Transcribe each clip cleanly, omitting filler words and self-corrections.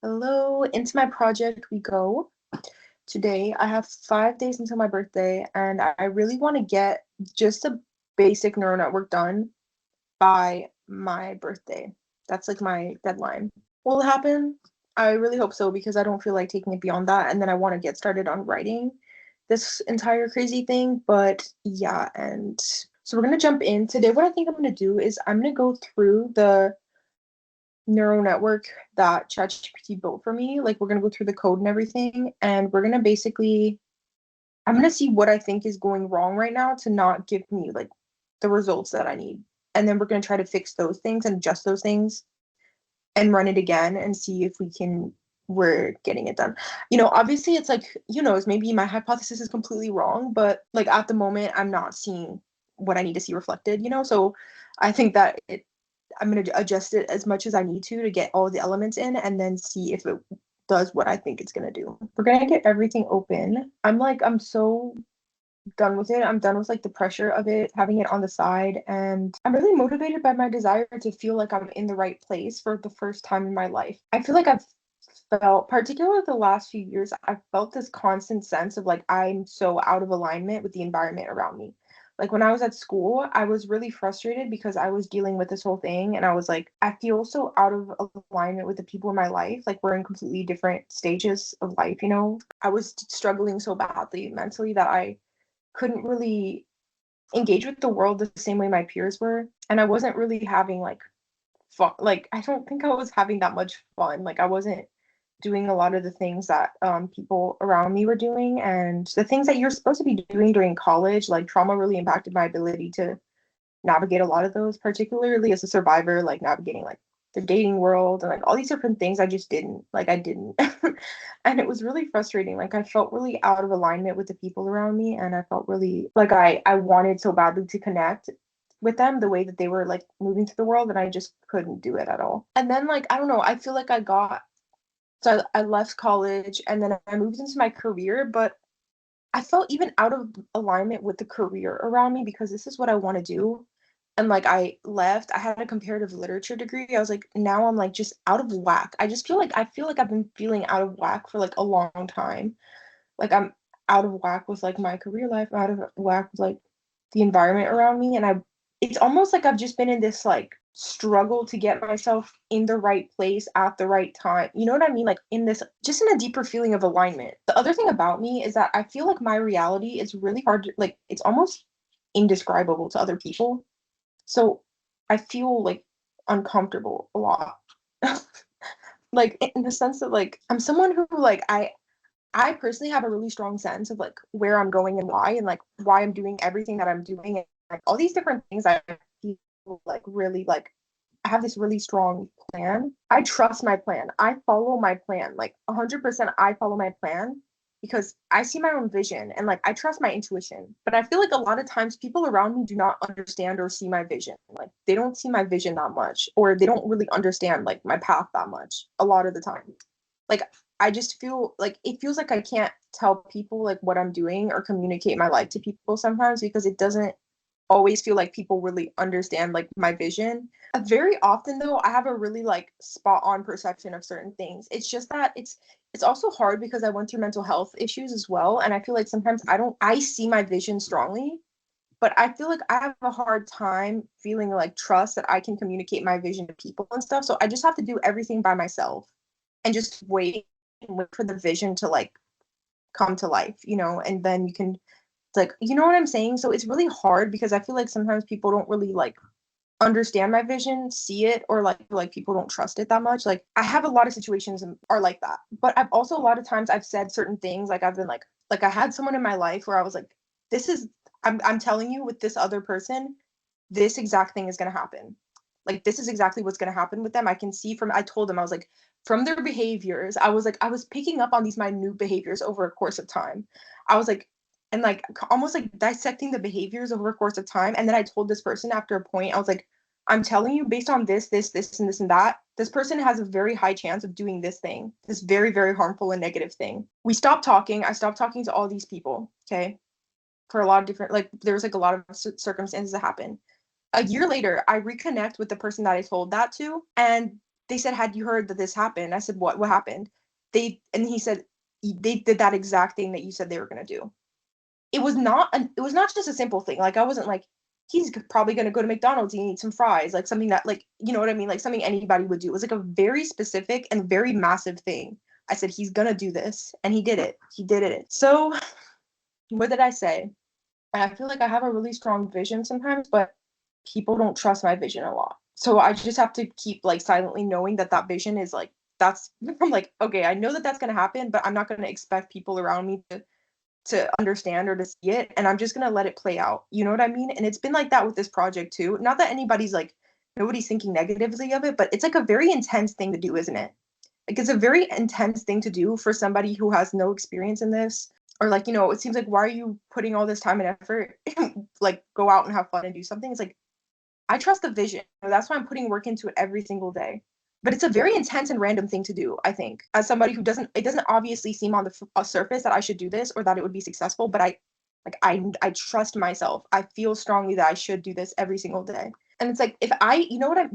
Hello, into my project we go. Today, I have 5 days until my birthday, and I really want to get just a basic neural network done by my birthday. That's like my deadline. Will it happen? I really hope so because I don't feel like taking it beyond that. And then I want to get started on writing this entire crazy thing. But yeah, and so we're going to jump in. Today, what I think I'm going to do is I'm going to go through the neural network that ChatGPT built for me. Like we're gonna go through the code and everything, and we're gonna basically I'm gonna see what I think is going wrong right now to not give me like the results that I need. And then we're gonna try to fix those things and adjust those things and run it again and see if we're getting it done. Obviously it's like, maybe my hypothesis is completely wrong, but like at the moment I'm not seeing what I need to see reflected. So I think that I'm going to adjust it as much as I need to get all the elements in and then see if it does what I think it's going to do. We're going to get everything open. I'm so done with it. I'm done with like the pressure of it, having it on the side. And I'm really motivated by my desire to feel like I'm in the right place for the first time in my life. I feel like I've felt, particularly the last few years, I've felt this constant sense of like I'm so out of alignment with the environment around me. Like when I was at school, I was really frustrated because I was dealing with this whole thing and I was like, I feel so out of alignment with the people in my life. Like we're in completely different stages of life. I was struggling so badly mentally that I couldn't really engage with the world the same way my peers were. And I wasn't really having like fun. Like, I don't think I was having that much fun. Like, I wasn't doing a lot of the things that people around me were doing. And the things that you're supposed to be doing during college, like, trauma really impacted my ability to navigate a lot of those, particularly as a survivor, like navigating like the dating world and like all these different things I didn't. And it was really frustrating. Like I felt really out of alignment with the people around me and I felt really like I wanted so badly to connect with them the way that they were like moving through the world and I just couldn't do it at all. And then like I don't know, I feel like I left college and then I moved into my career, but I felt even out of alignment with the career around me because this is what I want to do. And like I had a comparative literature degree. I was like, now I'm like just out of whack. I feel like I've been feeling out of whack for like a long time. Like I'm out of whack with like my career life, out of whack with like the environment around me. And it's almost like I've just been in this like struggle to get myself in the right place at the right time. You know what I mean? Like in this, just in a deeper feeling of alignment. The other thing about me is that I feel like my reality is really hard to, like, it's almost indescribable to other people. So I feel like uncomfortable a lot. Like in the sense that like I'm someone who like I personally have a really strong sense of like where I'm going and like why I'm doing everything that I'm doing and like all these different things I feel like really like I have this really strong plan. I trust my plan. I follow my plan. Like 100% I follow my plan because I see my own vision and like I trust my intuition. But I feel like a lot of times people around me do not understand or see my vision. Like they don't see my vision that much or they don't really understand like my path that much a lot of the time. Like I just feel like it feels like I can't tell people like what I'm doing or communicate my life to people sometimes because it doesn't always feel like people really understand like my vision. Very often though, I have a really like spot on perception of certain things. It's just that it's also hard because I went through mental health issues as well and I feel like sometimes I see my vision strongly, but I feel like I have a hard time feeling like trust that I can communicate my vision to people and stuff. So I just have to do everything by myself and just wait for the vision to like come to life, and then you can like you know what I'm saying? So it's really hard because I feel like sometimes people don't really like understand my vision, see it, or like people don't trust it that much. Like I have a lot of situations are like that. But I've also a lot of times I've said certain things like I've been like I had someone in my life where I was like, this is I'm telling you with this other person, this exact thing is gonna happen. Like this is exactly what's gonna happen with them. I can see I told them I was like from their behaviors, I was picking up on these minute behaviors over a course of time. I was like and like almost like dissecting the behaviors over a course of time. And then I told this person after a point, I was like, I'm telling you, based on this, and this, and that, this person has a very high chance of doing this thing, this very, very harmful and negative thing. We stopped talking. I stopped talking to all these people, okay, for a lot of different, like, there was like a lot of circumstances that happened. A year later, I reconnect with the person that I told that to, and they said, had you heard that this happened? I said, what happened? And he said, they did that exact thing that you said they were going to do. It was not just a simple thing. Like, I wasn't like, he's probably going to go to McDonald's and eat some fries, like something that, like, you know what I mean? Like something anybody would do. It was like a very specific and very massive thing. I said, he's going to do this. And he did it. He did it. So what did I say? And I feel like I have a really strong vision sometimes, but people don't trust my vision a lot. So I just have to keep like silently knowing that that vision is like, that's, I'm like, okay, I know that that's going to happen, but I'm not going to expect people around me to understand or to see it, and I'm just going to let it play out. You know what I mean? And it's been like that with this project too. Not that anybody's like, nobody's thinking negatively of it, but it's like a very intense thing to do, isn't it? Like, it's a very intense thing to do for somebody who has no experience in this, or like, you know, it seems like, why are you putting all this time and effort? Like, go out and have fun and do something. It's like, I trust the vision. That's why I'm putting work into it every single day. But it's a very intense and random thing to do, I think. As somebody who it doesn't obviously seem on the surface that I should do this or that it would be successful, but I trust myself. I feel strongly that I should do this every single day. And it's like, if I, you know what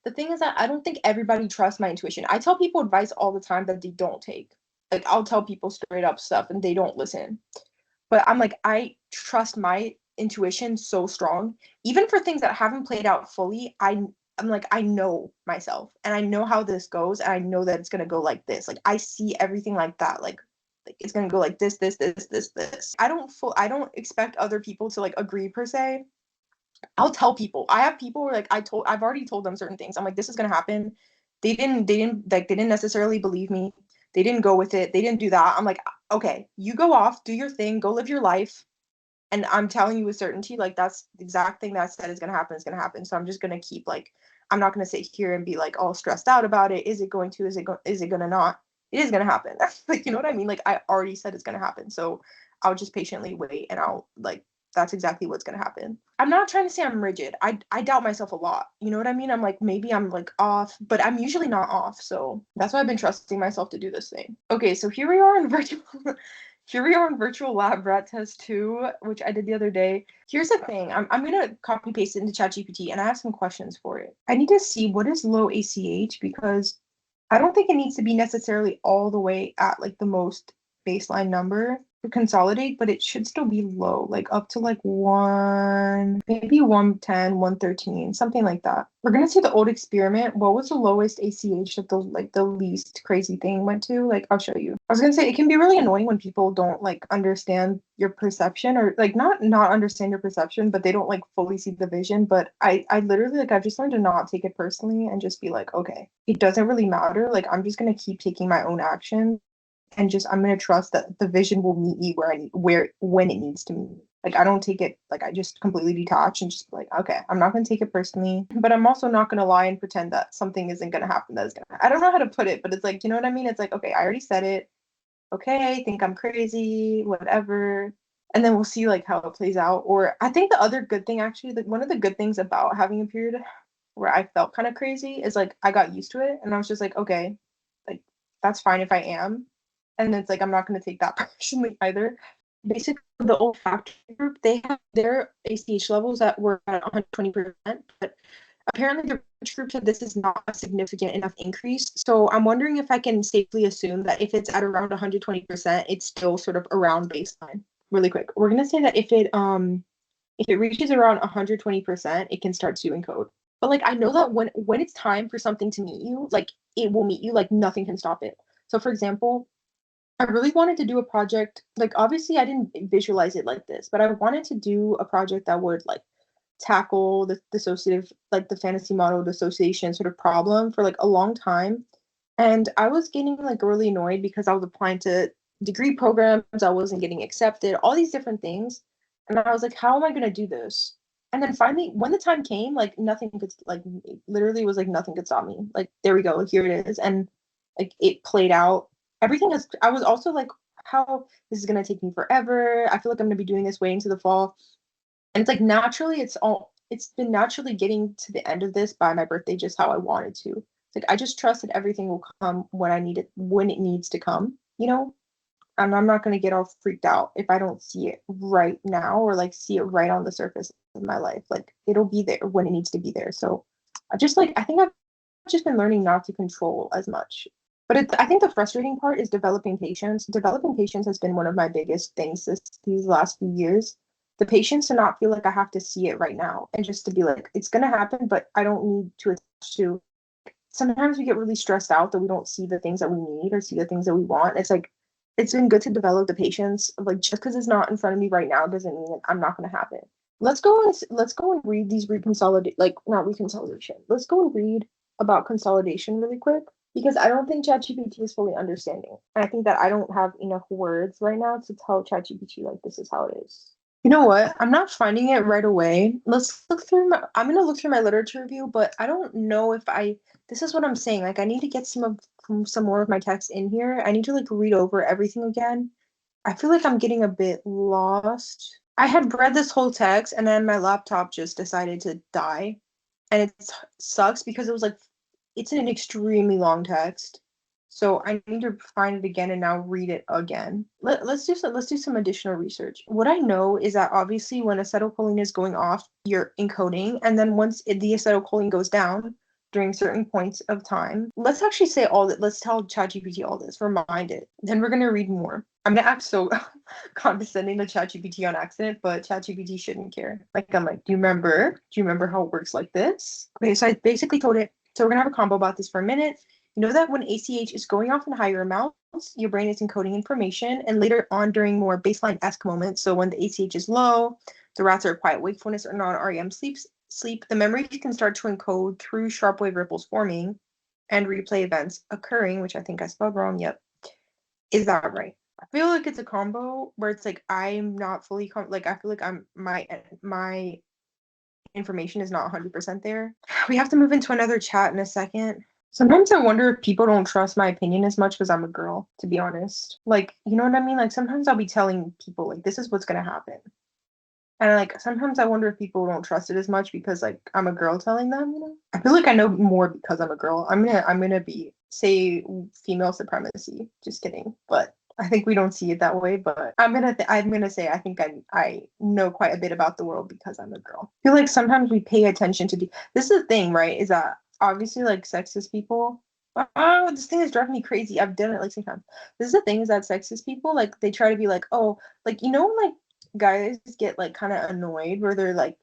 the thing is that I don't think everybody trusts my intuition. I tell people advice all the time that they don't take. Like, I'll tell people straight up stuff and they don't listen. But I'm like, I trust my intuition so strong. Even for things that haven't played out fully, I'm like, I know myself and I know how this goes, and I know that it's gonna go like this. Like, I see everything like that. Like it's gonna go like this. I don't expect other people to like agree per se. I'll tell people. I have people where like I've already told them certain things. I'm like, this is gonna happen. They didn't necessarily believe me. They didn't go with it. They didn't do that. I'm like, okay, you go off, do your thing, go live your life. And I'm telling you with certainty, like, that's the exact thing that I said is gonna happen, is gonna happen. So I'm just gonna keep like, I'm not gonna sit here and be like all stressed out about it. Is it going to? Is it gonna not? It is gonna happen. Like, you know what I mean? Like, I already said it's gonna happen. So I'll just patiently wait, and I'll like, that's exactly what's gonna happen. I'm not trying to say I'm rigid. I doubt myself a lot. You know what I mean? I'm like, maybe I'm like off, but I'm usually not off. So that's why I've been trusting myself to do this thing. Okay, so here we are in virtual here we are in virtual lab rat test 2, which I did the other day. Here's the thing. I'm gonna copy paste it into ChatGPT, and I have some questions for it. I need to see what is low ACH, because I don't think it needs to be necessarily all the way at like the most baseline number to consolidate, but it should still be low, like up to like maybe 110, 113, something like that. We're gonna see the old experiment. What was the lowest ACH that the least crazy thing went to? Like, I'll show you. I was gonna say, it can be really annoying when people don't like understand your perception, or like not understand your perception, but they don't like fully see the vision. But I literally, like, I've just learned to not take it personally and just be like, okay, it doesn't really matter. Like, I'm just gonna keep taking my own action, and just, I'm gonna trust that the vision will meet me where when it needs to meet me. Like, I don't take it, like, I just completely detach and just like, okay, I'm not gonna take it personally, but I'm also not gonna lie and pretend that something isn't gonna happen. I don't know how to put it, but it's like, you know what I mean? It's like, okay, I already said it. Okay, think I'm crazy, whatever. And then we'll see like how it plays out. Or I think the other good thing, actually, like one of the good things about having a period where I felt kind of crazy is like, I got used to it, and I was just like, okay, like, that's fine if I am. And it's like, I'm not going to take that personally either. Basically, the olfactory group, they have their ACH levels that were at 120%, but apparently the research group said this is not a significant enough increase. So I'm wondering if I can safely assume that if it's at around 120%, it's still sort of around baseline. Really quick, we're gonna say that if it reaches around 120%, it can start to encode. But like, I know that when it's time for something to meet you, like, it will meet you, like nothing can stop it. So for example, I really wanted to do a project, like, obviously I didn't visualize it like this, but I wanted to do a project that would like tackle the dissociative, like the fantasy model dissociation sort of problem for like a long time. And I was getting like really annoyed because I was applying to degree programs, I wasn't getting accepted, all these different things. And I was like, how am I going to do this? And then finally, when the time came, like nothing could, like, literally was like nothing could stop me. Like, there we go, here it is. And like, it played out. Everything is, I was also like, how this is going to take me forever. I feel like I'm going to be doing this way into the fall. And it's like, naturally, it's been naturally getting to the end of this by my birthday, just how I wanted to. It's like, I just trust that everything will come when I need it, when it needs to come, you know? And I'm not going to get all freaked out if I don't see it right now, or like see it right on the surface of my life. Like, it'll be there when it needs to be there. So I just like, I think I've just been learning not to control as much. But I think the frustrating part is developing patience. Developing patience has been one of my biggest things these last few years. The patience to not feel like I have to see it right now and just to be like, it's gonna happen, but I don't need to attach to. Sometimes we get really stressed out that we don't see the things that we need or see the things that we want. It's like it's been good to develop the patience of like just because it's not in front of me right now doesn't mean I'm not gonna have it. Let's go and read these reconsolidate like not reconciliation. Let's go and read about consolidation really quick because I don't think ChatGPT is fully understanding. And I think that I don't have enough words right now to tell ChatGPT like this is how it is. You know what? I'm not finding it right away. I'm gonna look through my literature review, but I don't know if I this is what I'm saying. Like I need to get some more of my text in here. I need to like read over everything again. I feel like I'm getting a bit lost. I had read this whole text and then my laptop just decided to die. And it sucks because it's an extremely long text. So I need to find it again and now read it again. Let's do some additional research. What I know is that obviously when acetylcholine is going off, you're encoding, and then the acetylcholine goes down during certain points of time. Let's actually say all that. Let's tell ChatGPT all this. Remind it. Then we're gonna read more. I'm gonna act so condescending to ChatGPT on accident, but ChatGPT shouldn't care. Like I'm like, do you remember? Do you remember how it works like this? Okay, so I basically told it. So we're gonna have a combo about this for a minute. You know that when ACH is going off in higher amounts, your brain is encoding information, and later on during more baseline-esque moments, so when the ACH is low, the rats are quiet wakefulness or non-REM sleep, the memory can start to encode through sharp wave ripples forming and replay events occurring, which I think I spelled wrong. Yep. Is that right? I feel like it's a combo where it's like I'm not fully like I feel like my information is not 100% there. We have to move into another chat in a second. Sometimes I wonder if people don't trust my opinion as much because I'm a girl, to be honest. Like, you know what I mean? Like sometimes I'll be telling people like this is what's gonna happen. And like sometimes I wonder if people don't trust it as much because like I'm a girl telling them, you know? I feel like I know more because I'm a girl. I'm gonna be say female supremacy. Just kidding. But I think we don't see it that way, but I'm gonna say I think I know quite a bit about the world because I'm a girl. I feel like sometimes we pay attention to this is the thing, right? Is that obviously like sexist people. Oh, this thing is driving me crazy. I've done it like 6 times. This is the thing is that sexist people like they try to be like, oh, like you know, like guys get like kind of annoyed where they're like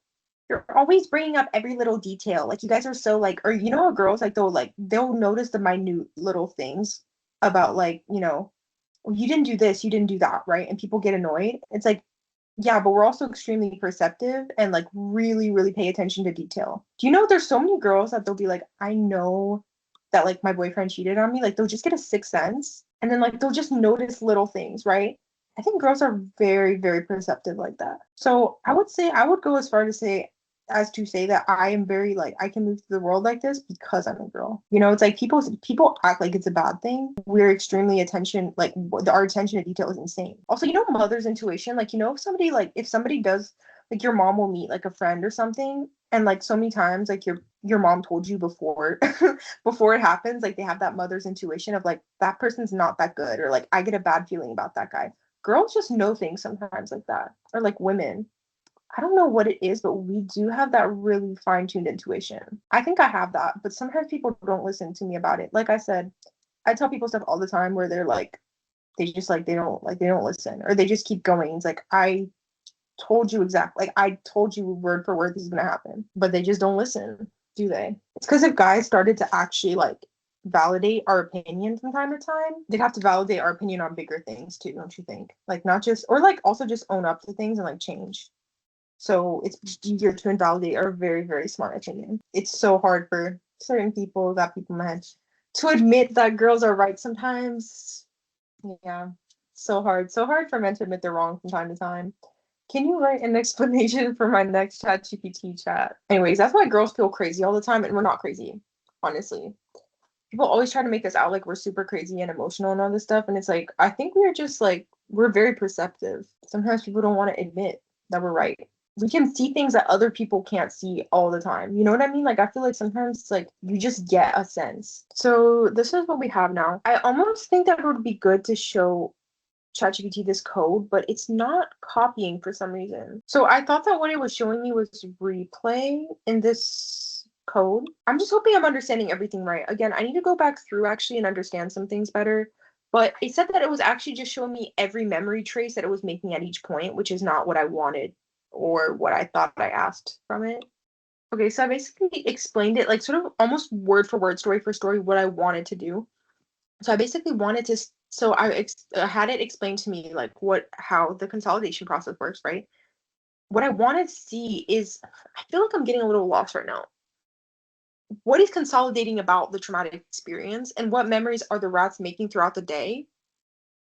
you're always bringing up every little detail like you guys are so like or you know how girls like they'll notice the minute little things about like you know well, you didn't do this you didn't do that right and people get annoyed it's like yeah but we're also extremely perceptive and like really pay attention to detail. Do you know there's so many girls that they'll be like I know that like my boyfriend cheated on me like they'll just get a sixth sense and then like they'll just notice little things right. I think girls are very perceptive like that. So I would say I would go as far to say that I am very like I can move through the world like this because I'm a girl. You know, it's like people act like it's a bad thing. We're extremely attention like our attention to detail is insane. Also, you know, mother's intuition. Like you know, if somebody does like your mom will meet like a friend or something, and like so many times like your mom told you before before it happens, like they have that mother's intuition of like that person's not that good or like I get a bad feeling about that guy. Girls just know things sometimes like that or like women. I don't know what it is, but we do have that really fine-tuned intuition. I think I have that, but sometimes people don't listen to me about it. Like I said, I tell people stuff all the time where they're like they don't listen or they just keep going. It's like I told you exactly like I told you word for word this is gonna happen, but they just don't listen, do they? It's because if guys started to actually like validate our opinion from time to time, they'd have to validate our opinion on bigger things too, don't you think? Like not just or like also just own up to things and like change. So it's easier to invalidate our very smart opinion. It's so hard for certain people that people might to admit that girls are right sometimes. Yeah, so hard for men to admit they're wrong from time to time. Can you write an explanation for my next chat GPT chat? Anyways, that's why girls feel crazy all the time, and we're not crazy, honestly. People always try to make us out like we're super crazy and emotional and all this stuff, and it's like I think we're just like we're very perceptive. Sometimes people don't want to admit that we're right. We can see things that other people can't see all the time. You know what I mean? Like I feel like sometimes it's like you just get a sense. So this is what we have now. I almost think that it would be good to show ChatGPT this code, but it's not copying for some reason. So I thought that what it was showing me was replay in this code. I'm just hoping I'm understanding everything right. Again, I need to go back through actually and understand some things better. But it said that it was actually just showing me every memory trace that it was making at each point, which is not what I wanted or what I thought I asked from it. Okay, so I basically explained it like sort of almost word for word, story for story, what I wanted to do. So I basically wanted to, so I had it explained to me like how the consolidation process works, right? What I want to see is, I feel like I'm getting a little lost right now. What is consolidating about the traumatic experience, and what memories are the rats making throughout the day?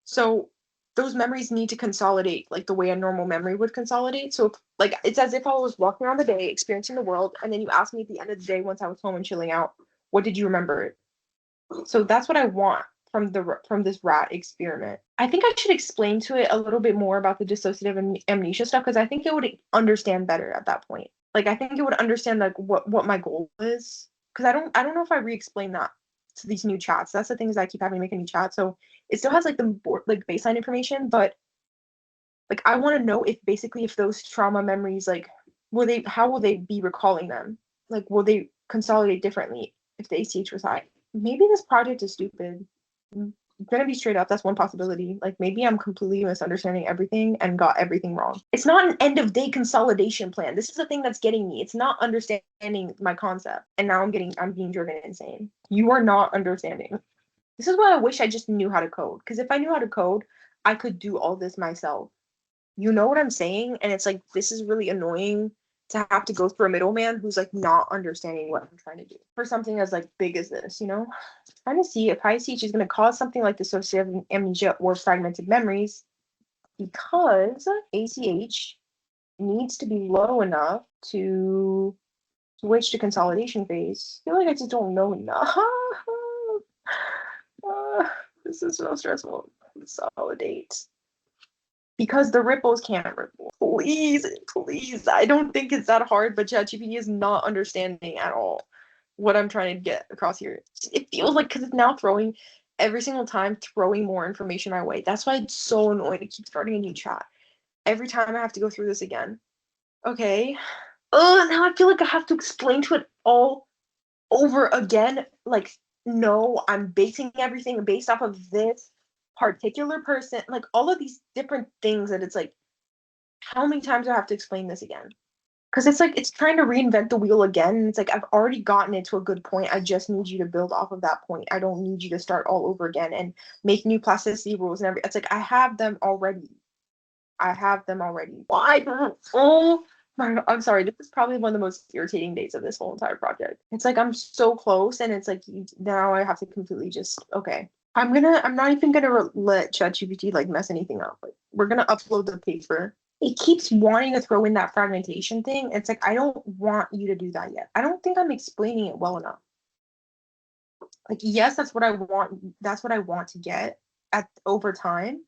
So those memories need to consolidate like the way a normal memory would consolidate. So like it's as if I was walking around the day, experiencing the world, and then you ask me at the end of the day, once I was home and chilling out, what did you remember? So that's what I want from this rat experiment. I think I should explain to it a little bit more about the dissociative amnesia stuff, because I think it would understand better at that point. Like I think it would understand like what my goal is, because I don't know if I re-explain that to these new chats. That's the thing, is I keep having to make a new chat, so it still has like the like baseline information, but like I want to know if basically if those trauma memories, like how will they be recalling them? Like will they consolidate differently if the ACH was high? Maybe this project is stupid. I'm gonna be straight up, that's one possibility. Like maybe I'm completely misunderstanding everything and got everything wrong. It's not an end of day consolidation plan. This is the thing that's getting me. It's not understanding my concept. And now I'm being driven insane. You are not understanding. This is why I wish I just knew how to code. Because if I knew how to code, I could do all this myself. You know what I'm saying? And it's like, this is really annoying to have to go through a middleman who's like not understanding what I'm trying to do for something as like big as this, you know? Trying to see if high CH is going to cause something like dissociative amnesia or fragmented memories, because ACH needs to be low enough to switch to consolidation phase. I feel like I just don't know enough. This is so stressful. Consolidate. Because the ripples can't ripple. Please, please. I don't think it's that hard, but ChatGPT is not understanding at all what I'm trying to get across here. It feels like, because it's now throwing every single time, throwing more information my way. That's why it's so annoying to keep starting a new chat. Every time I have to go through this again. Okay. Oh, now I feel like I have to explain to it all over again. Like, no, I'm basing everything based off of this particular person. Like, all of these different things that it's like, how many times do I have to explain this again? Because it's like it's trying to reinvent the wheel again. And it's like I've already gotten it to a good point. I just need you to build off of that point. I don't need you to start all over again and make new plasticity rules and everything. It's like I have them already. I have them already. Why? Oh my God. I'm sorry. This is probably one of the most irritating days of this whole entire project. It's like I'm so close, and it's like now I have to completely just okay. I'm not even gonna let ChatGPT like mess anything up. Like we're gonna upload the paper. It keeps wanting to throw in that fragmentation thing. It's like I don't want you to do that yet. I don't think I'm explaining it well enough. Like yes, that's what I want. That's what I want to get at over time.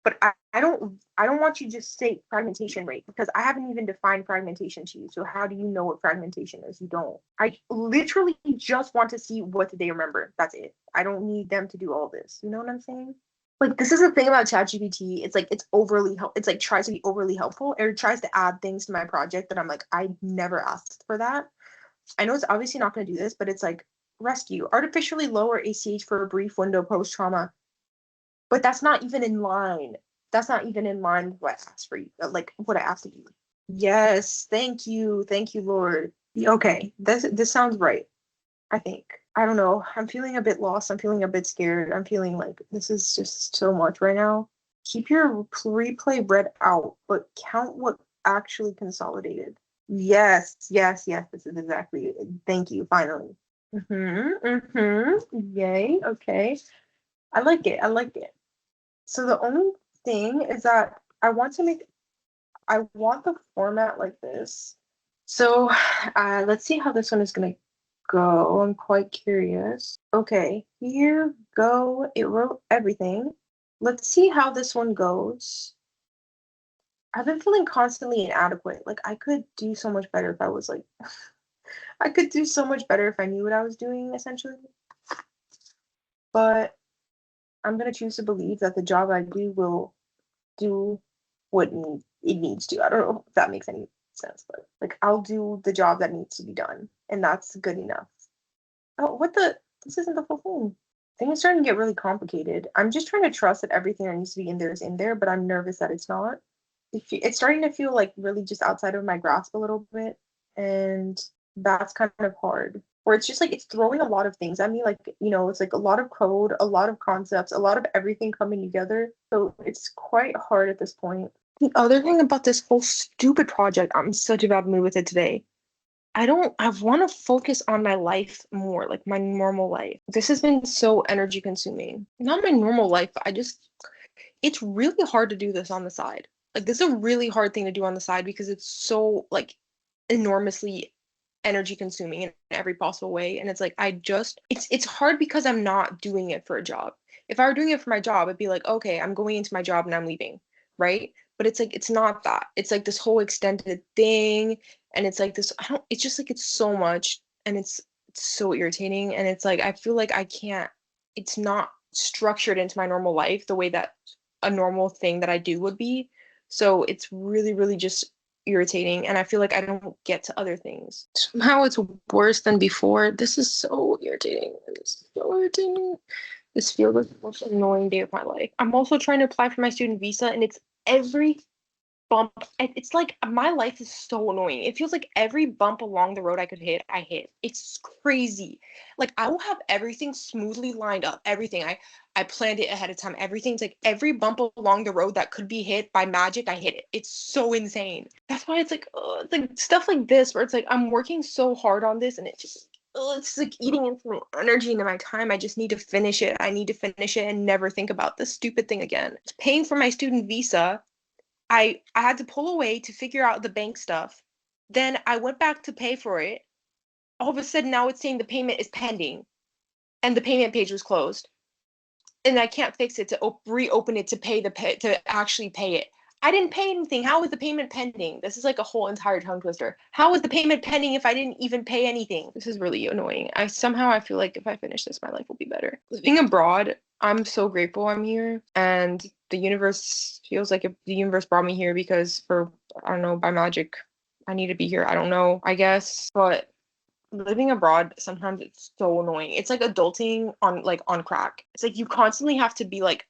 But I don't want you to just say fragmentation rate, because I haven't even defined fragmentation to you. So how do you know what fragmentation is? You don't. I literally just want to see what did they remember. That's it. I don't need them to do all this. You know what I'm saying? Like this is the thing about ChatGPT. It's like it's like tries to be overly helpful, or tries to add things to my project that I'm like, I never asked for that. I know it's obviously not going to do this, but it's like rescue artificially lower ACH for a brief window post trauma, but that's not even in line. That's not even in line with what I asked for you, like what I asked of you. Yes, thank you, Lord. Okay, this sounds right. I think. I don't know. I'm feeling a bit lost. I'm feeling a bit scared. I'm feeling like this is just so much right now. Keep your replay read out, but count what actually consolidated. Yes, yes, yes. This is exactly it. Thank you. Finally. Yay. Okay. I like it. I like it. So the only thing is that I want the format like this. So let's see how this one is gonna go. I'm quite curious. Okay, here go. It wrote everything. Let's see how this one goes. I've been feeling constantly inadequate. Like I could do so much better if I was like I could do so much better if I knew what I was doing, essentially. But I'm gonna choose to believe that the job I do will do what it needs to. I don't know if that makes any sense, but like I'll do the job that needs to be done, and that's good enough. Oh, what the? This isn't the full thing. Things are starting to get really complicated. I'm just trying to trust that everything that needs to be in there is in there, but I'm nervous that it's not. It's starting to feel like really just outside of my grasp a little bit, and that's kind of hard. Or it's just like it's throwing a lot of things at me, like it's like a lot of code, a lot of concepts, a lot of everything coming together. So it's quite hard at this point. The other thing about this whole stupid project, I'm such a bad mood with it today. I want to focus on my life more, like my normal life. This has been so energy consuming. Not my normal life, but it's really hard to do this on the side. Like this is a really hard thing to do on the side because it's so like enormously energy consuming in every possible way. And it's like it's hard because I'm not doing it for a job. If I were doing it for my job, it'd be like, okay, I'm going into my job and I'm leaving, right? But it's like it's not that. It's like this whole extended thing, and it's like this. I don't. It's just like it's so much, and it's so irritating, and it's like I feel like I can't. It's not structured into my normal life the way that a normal thing that I do would be. So it's really, really just irritating, and I feel like I don't get to other things. Somehow it's worse than before. This is so irritating. It's so irritating. This feels like the most annoying day of my life. I'm also trying to apply for my student visa, and it's every bump. It's like my life is so annoying. It feels like every bump along the road I could hit, I hit. It's crazy. Like I will have everything smoothly lined up. Everything. I planned it ahead of time. Everything's like every bump along the road that could be hit by magic, I hit it. It's so insane. That's why it's like stuff like this where it's like I'm working so hard on this and it's like eating into my energy into my time. I just need to finish it. I need to finish it and never think about this stupid thing again. It's paying for my student visa. I had to pull away to figure out the bank stuff. Then I went back to pay for it. All of a sudden now it's saying the payment is pending and the payment page was closed. And I can't fix it to reopen it to actually pay it. I didn't pay anything. How is the payment pending? This is like a whole entire tongue twister. How is the payment pending if I didn't even pay anything? This is really annoying. I feel like if I finish this, my life will be better. Living abroad, I'm so grateful I'm here, and the universe feels like if the universe brought me here because for I don't know, by magic, I need to be here. I don't know, I guess, but living abroad sometimes it's so annoying. It's like adulting on crack. It's like you constantly have to be like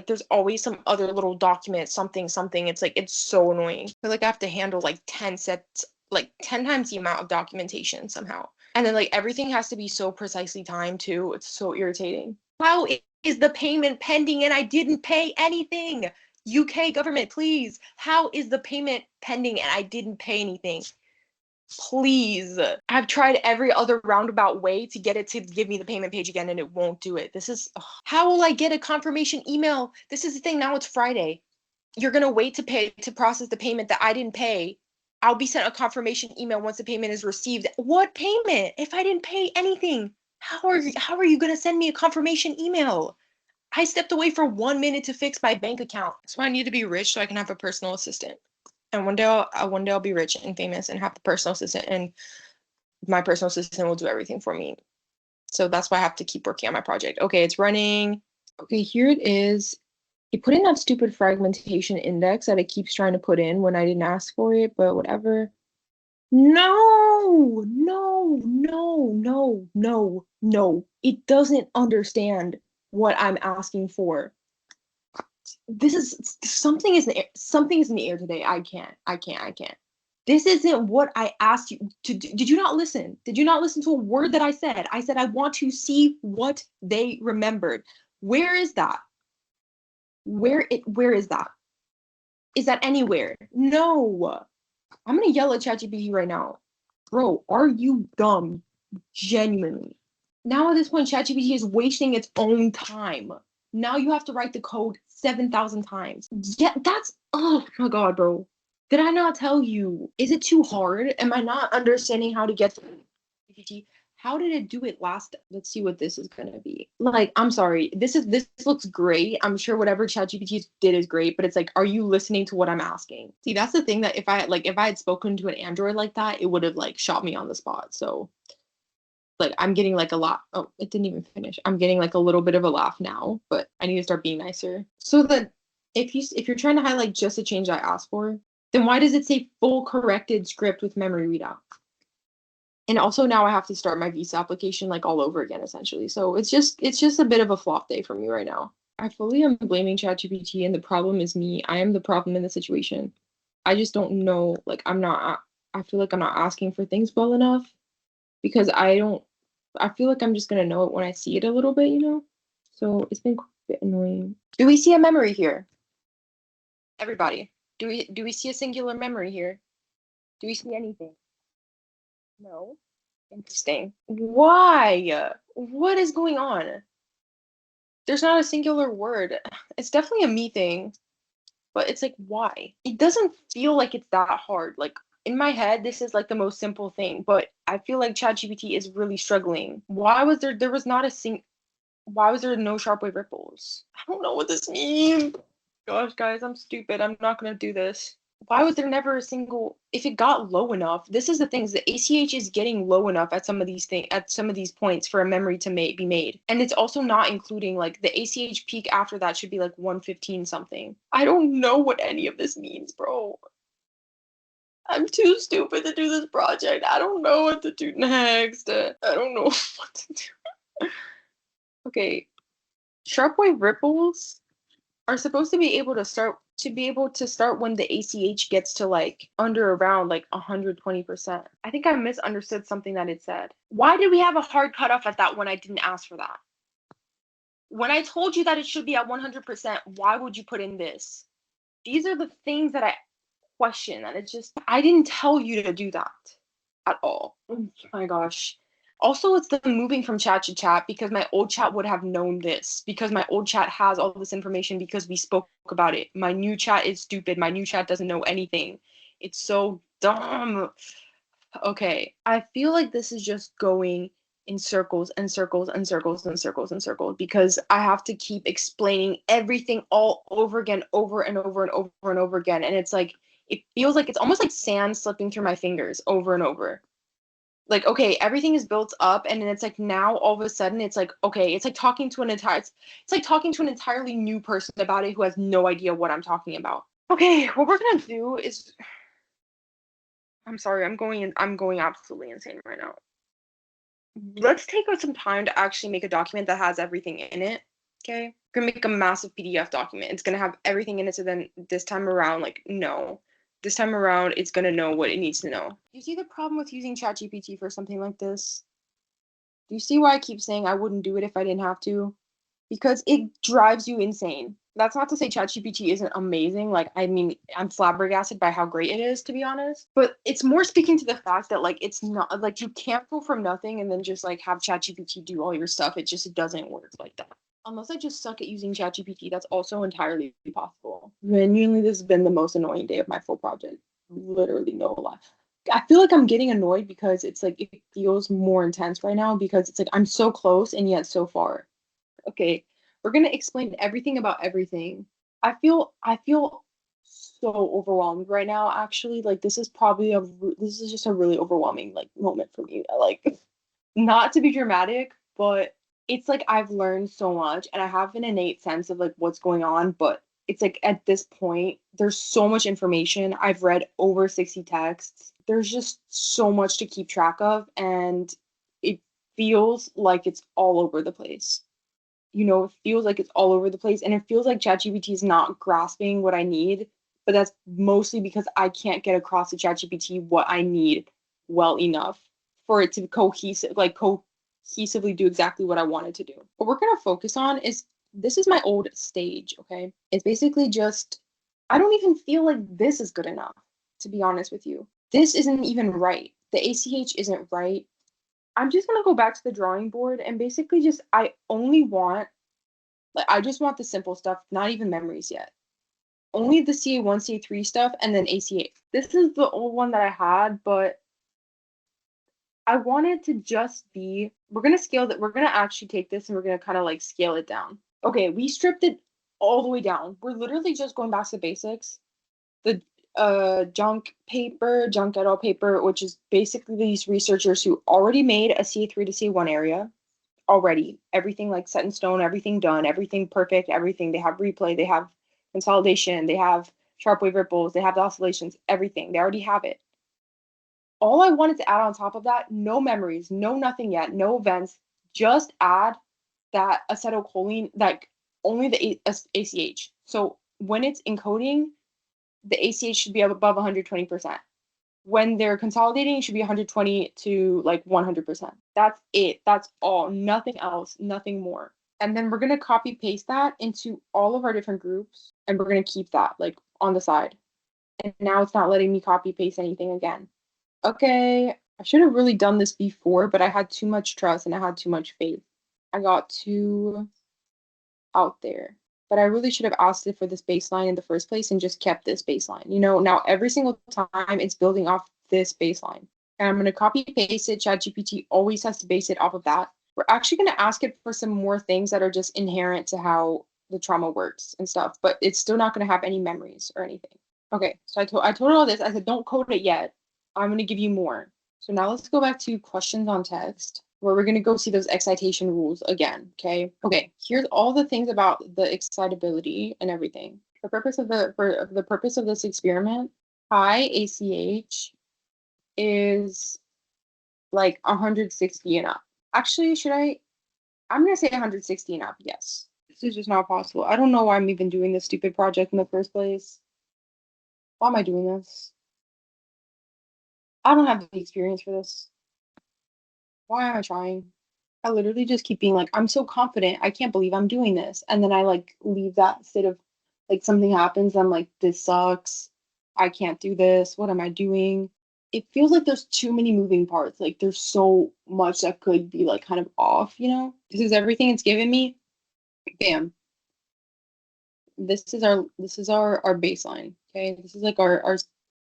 there's always some other little document, something. It's like it's so annoying. I feel like I have to handle like 10 sets, like 10 times the amount of documentation somehow. And then like everything has to be so precisely timed too. It's so irritating. How is the payment pending and I didn't pay anything? UK government, please. How is the payment pending and I didn't pay anything? Please. I've tried every other roundabout way to get it to give me the payment page again and it won't do it. This is how will I get a confirmation email? This is the thing. Now it's Friday. You're going to wait to process the payment that I didn't pay. I'll be sent a confirmation email once the payment is received. What payment? If I didn't pay anything, how are you going to send me a confirmation email? I stepped away for 1 minute to fix my bank account. So I need to be rich so I can have a personal assistant. And one day I'll be rich and famous and have a personal assistant, and my personal assistant will do everything for me. So that's why I have to keep working on my project. Okay, it's running. Okay, here it is. It put in that stupid fragmentation index that it keeps trying to put in when I didn't ask for it, but whatever. No, no, no, no, no, no. It doesn't understand what I'm asking for. This is something is something is in the air today. I can't. This isn't what I asked you to do. Did you not listen? Did you not listen to a word that I said? I said I want to see what they remembered. Where is that? Where is that? Is that anywhere? No. I'm gonna yell at ChatGPT right now. Bro, are you dumb? Genuinely. Now at this point, ChatGPT is wasting its own time. Now you have to write the code 7,000 times. Yeah, oh my God, bro. Did I not tell you? Is it too hard? Am I not understanding how to get to GPT? How did it do it last? Let's see what this is gonna be. Like, I'm sorry. This looks great. I'm sure whatever ChatGPT did is great, but it's like, are you listening to what I'm asking? See, that's the thing that if I had spoken to an Android like that, it would have like shot me on the spot. So like I'm getting like a lot. Oh, it didn't even finish. I'm getting like a little bit of a laugh now, but I need to start being nicer. So that if you're trying to highlight just a change I asked for, Then why does it say full corrected script with memory readout? And also now I have to start my visa application like all over again, essentially. So it's just a bit of a flop day for me right now. I fully am blaming ChatGPT, and the problem is me. I am the problem in the situation. I just don't know. Like I'm not. I feel like I'm not asking for things well enough because I don't. I feel like I'm just gonna know it when I see it a little bit, you know. So it's been quite a bit annoying. Do we see a memory here, everybody? Do we see a singular memory here? Do we see anything? No. Interesting. Why? What is going on? There's not a singular word. It's definitely a me thing, but it's like, why? It doesn't feel like it's that hard. Like in my head, this is like the most simple thing, but I feel like ChatGPT is really struggling. There was not a why was there no sharp wave ripples? I don't know what this means. Gosh, guys, I'm stupid. I'm not gonna do this. Why was there never a single, if it got low enough? This is the thing, is the ACH is getting low enough at some of these things, at some of these points for a memory to be made. And it's also not including like the ACH peak after that should be like 115 something. I don't know what any of this means, bro. I'm too stupid to do this project. I don't know what to do next. I don't know what to do. Okay, sharp wave ripples are supposed to start when the ACH gets to like under around like 120%. I think I misunderstood something that it said. Why did we have a hard cutoff at that when I didn't ask for that? When I told you that it should be at 100%, why would you put in this? These are the things that I question, and it's just I didn't tell you to do that at all. Oh my gosh. Also, it's the moving from chat to chat because my old chat would have known this because my old chat has all this information because we spoke about it. My new chat is stupid. My new chat doesn't know anything. It's so dumb. Okay, I feel like this is just going in circles and circles and circles and circles and circles because I have to keep explaining everything all over again, over and over and over and over again. And it's like, it feels like it's almost like sand slipping through my fingers over and over. Like, okay, everything is built up, and then it's like now all of a sudden it's like, okay, it's like talking to it's like talking to an entirely new person about it who has no idea what I'm talking about. Okay, what we're gonna do is I'm sorry, I'm going absolutely insane right now. Let's take some time to actually make a document that has everything in it. Okay. We're gonna make a massive PDF document. It's gonna have everything in it. So then this time around, like, no. This time around, it's gonna know what it needs to know. You see the problem with using ChatGPT for something like this? Do you see why I keep saying I wouldn't do it if I didn't have to? Because it drives you insane. That's not to say ChatGPT isn't amazing. Like, I mean, I'm flabbergasted by how great it is, to be honest. But it's more speaking to the fact that, like, it's not like you can't go from nothing and then just like have ChatGPT do all your stuff. It doesn't work like that. Unless I just suck at using ChatGPT, that's also entirely possible. Genuinely, this has been the most annoying day of my full project. Literally, no lie. I feel like I'm getting annoyed because it's like it feels more intense right now because it's like I'm so close and yet so far. Okay, we're gonna explain everything about everything. I feel so overwhelmed right now. Actually, like this is just a really overwhelming like moment for me. Like, not to be dramatic, but it's like I've learned so much and I have an innate sense of like what's going on, but it's like at this point, there's so much information. I've read over 60 texts. There's just so much to keep track of, and it feels like it's all over the place. It feels like it's all over the place, and it feels like ChatGPT is not grasping what I need, but that's mostly because I can't get across to ChatGPT what I need well enough for it to cohesively do exactly what I wanted to do. What we're gonna focus on is this is my old stage, okay? It's basically just I don't even feel like this is good enough, to be honest with you. This isn't even right. The ACH isn't right. I'm just gonna go back to the drawing board and basically just I just want the simple stuff, not even memories yet. Only the CA1, CA3 stuff, and then ACA. This is the old one that I had, but I wanted to just be, we're gonna actually take this and we're gonna kind of like scale it down. Okay, we stripped it all the way down. We're literally just going back to the basics. The junk et al. Paper, which is basically these researchers who already made a CA3 to CA1 area already. Everything like set in stone, everything done, everything perfect, everything. They have replay, they have consolidation, they have sharp wave ripples, they have the oscillations, everything. They already have it. All I wanted to add on top of that, no memories, no nothing yet, no events, just add that acetylcholine, like only the ACH. So when it's encoding, the ACH should be above 120%. When they're consolidating, it should be 120 to like 100%. That's it. That's all. Nothing else, nothing more. And then we're going to copy paste that into all of our different groups, and we're going to keep that like on the side. And now it's not letting me copy paste anything again. Okay, I should have really done this before, but I had too much trust and I had too much faith. I got too out there. But I really should have asked it for this baseline in the first place and just kept this baseline. You know, now every single time it's building off this baseline. And I'm going to copy paste it. ChatGPT always has to base it off of that. We're actually going to ask it for some more things that are just inherent to how the trauma works and stuff, but it's still not going to have any memories or anything. Okay, so I told it all this. I said, don't code it yet. I'm going to give you more. So now let's go back to questions on text, where we're going to go see those excitation rules again, okay? Okay, here's all the things about the excitability and everything. For the purpose of this experiment, high ACH is like 160 and up. Actually, I'm going to say 160 and up, yes. This is just not possible. I don't know why I'm even doing this stupid project in the first place. Why am I doing this? I don't have the experience for this. Why am I trying? I literally just keep being like, I'm so confident. I can't believe I'm doing this. And then I like leave that state of like something happens. I'm like, this sucks. I can't do this. What am I doing? It feels like there's too many moving parts. Like there's so much that could be like kind of off, you know? This is everything it's given me. Bam. This is our baseline. Okay. This is like our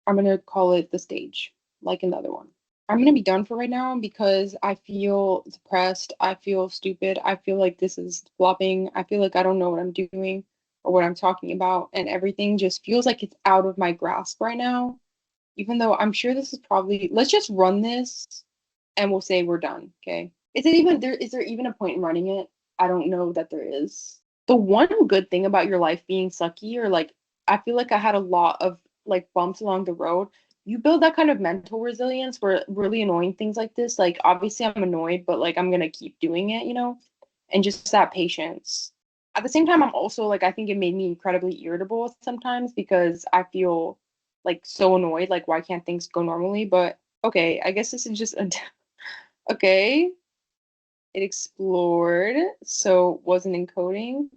I'm gonna call it the stage, like another one. I'm gonna be done for right now because I feel depressed. I feel stupid. I feel like this is flopping. I feel like I don't know what I'm doing or what I'm talking about, and everything just feels like it's out of my grasp right now. Even though I'm sure this is probably, let's just run this and we'll say we're done. Okay. Is there even a point in running it? I don't know that there is. The one good thing about your life being sucky, or like, I feel like I had a lot of like bumps along the road. You build that kind of mental resilience where really annoying things like this, like obviously I'm annoyed, but like I'm gonna keep doing it, you know, and just that patience. At the same time, I'm also like, I think it made me incredibly irritable sometimes because I feel like so annoyed, like why can't things go normally? But okay, I guess this is just a okay. It explored, so wasn't encoding.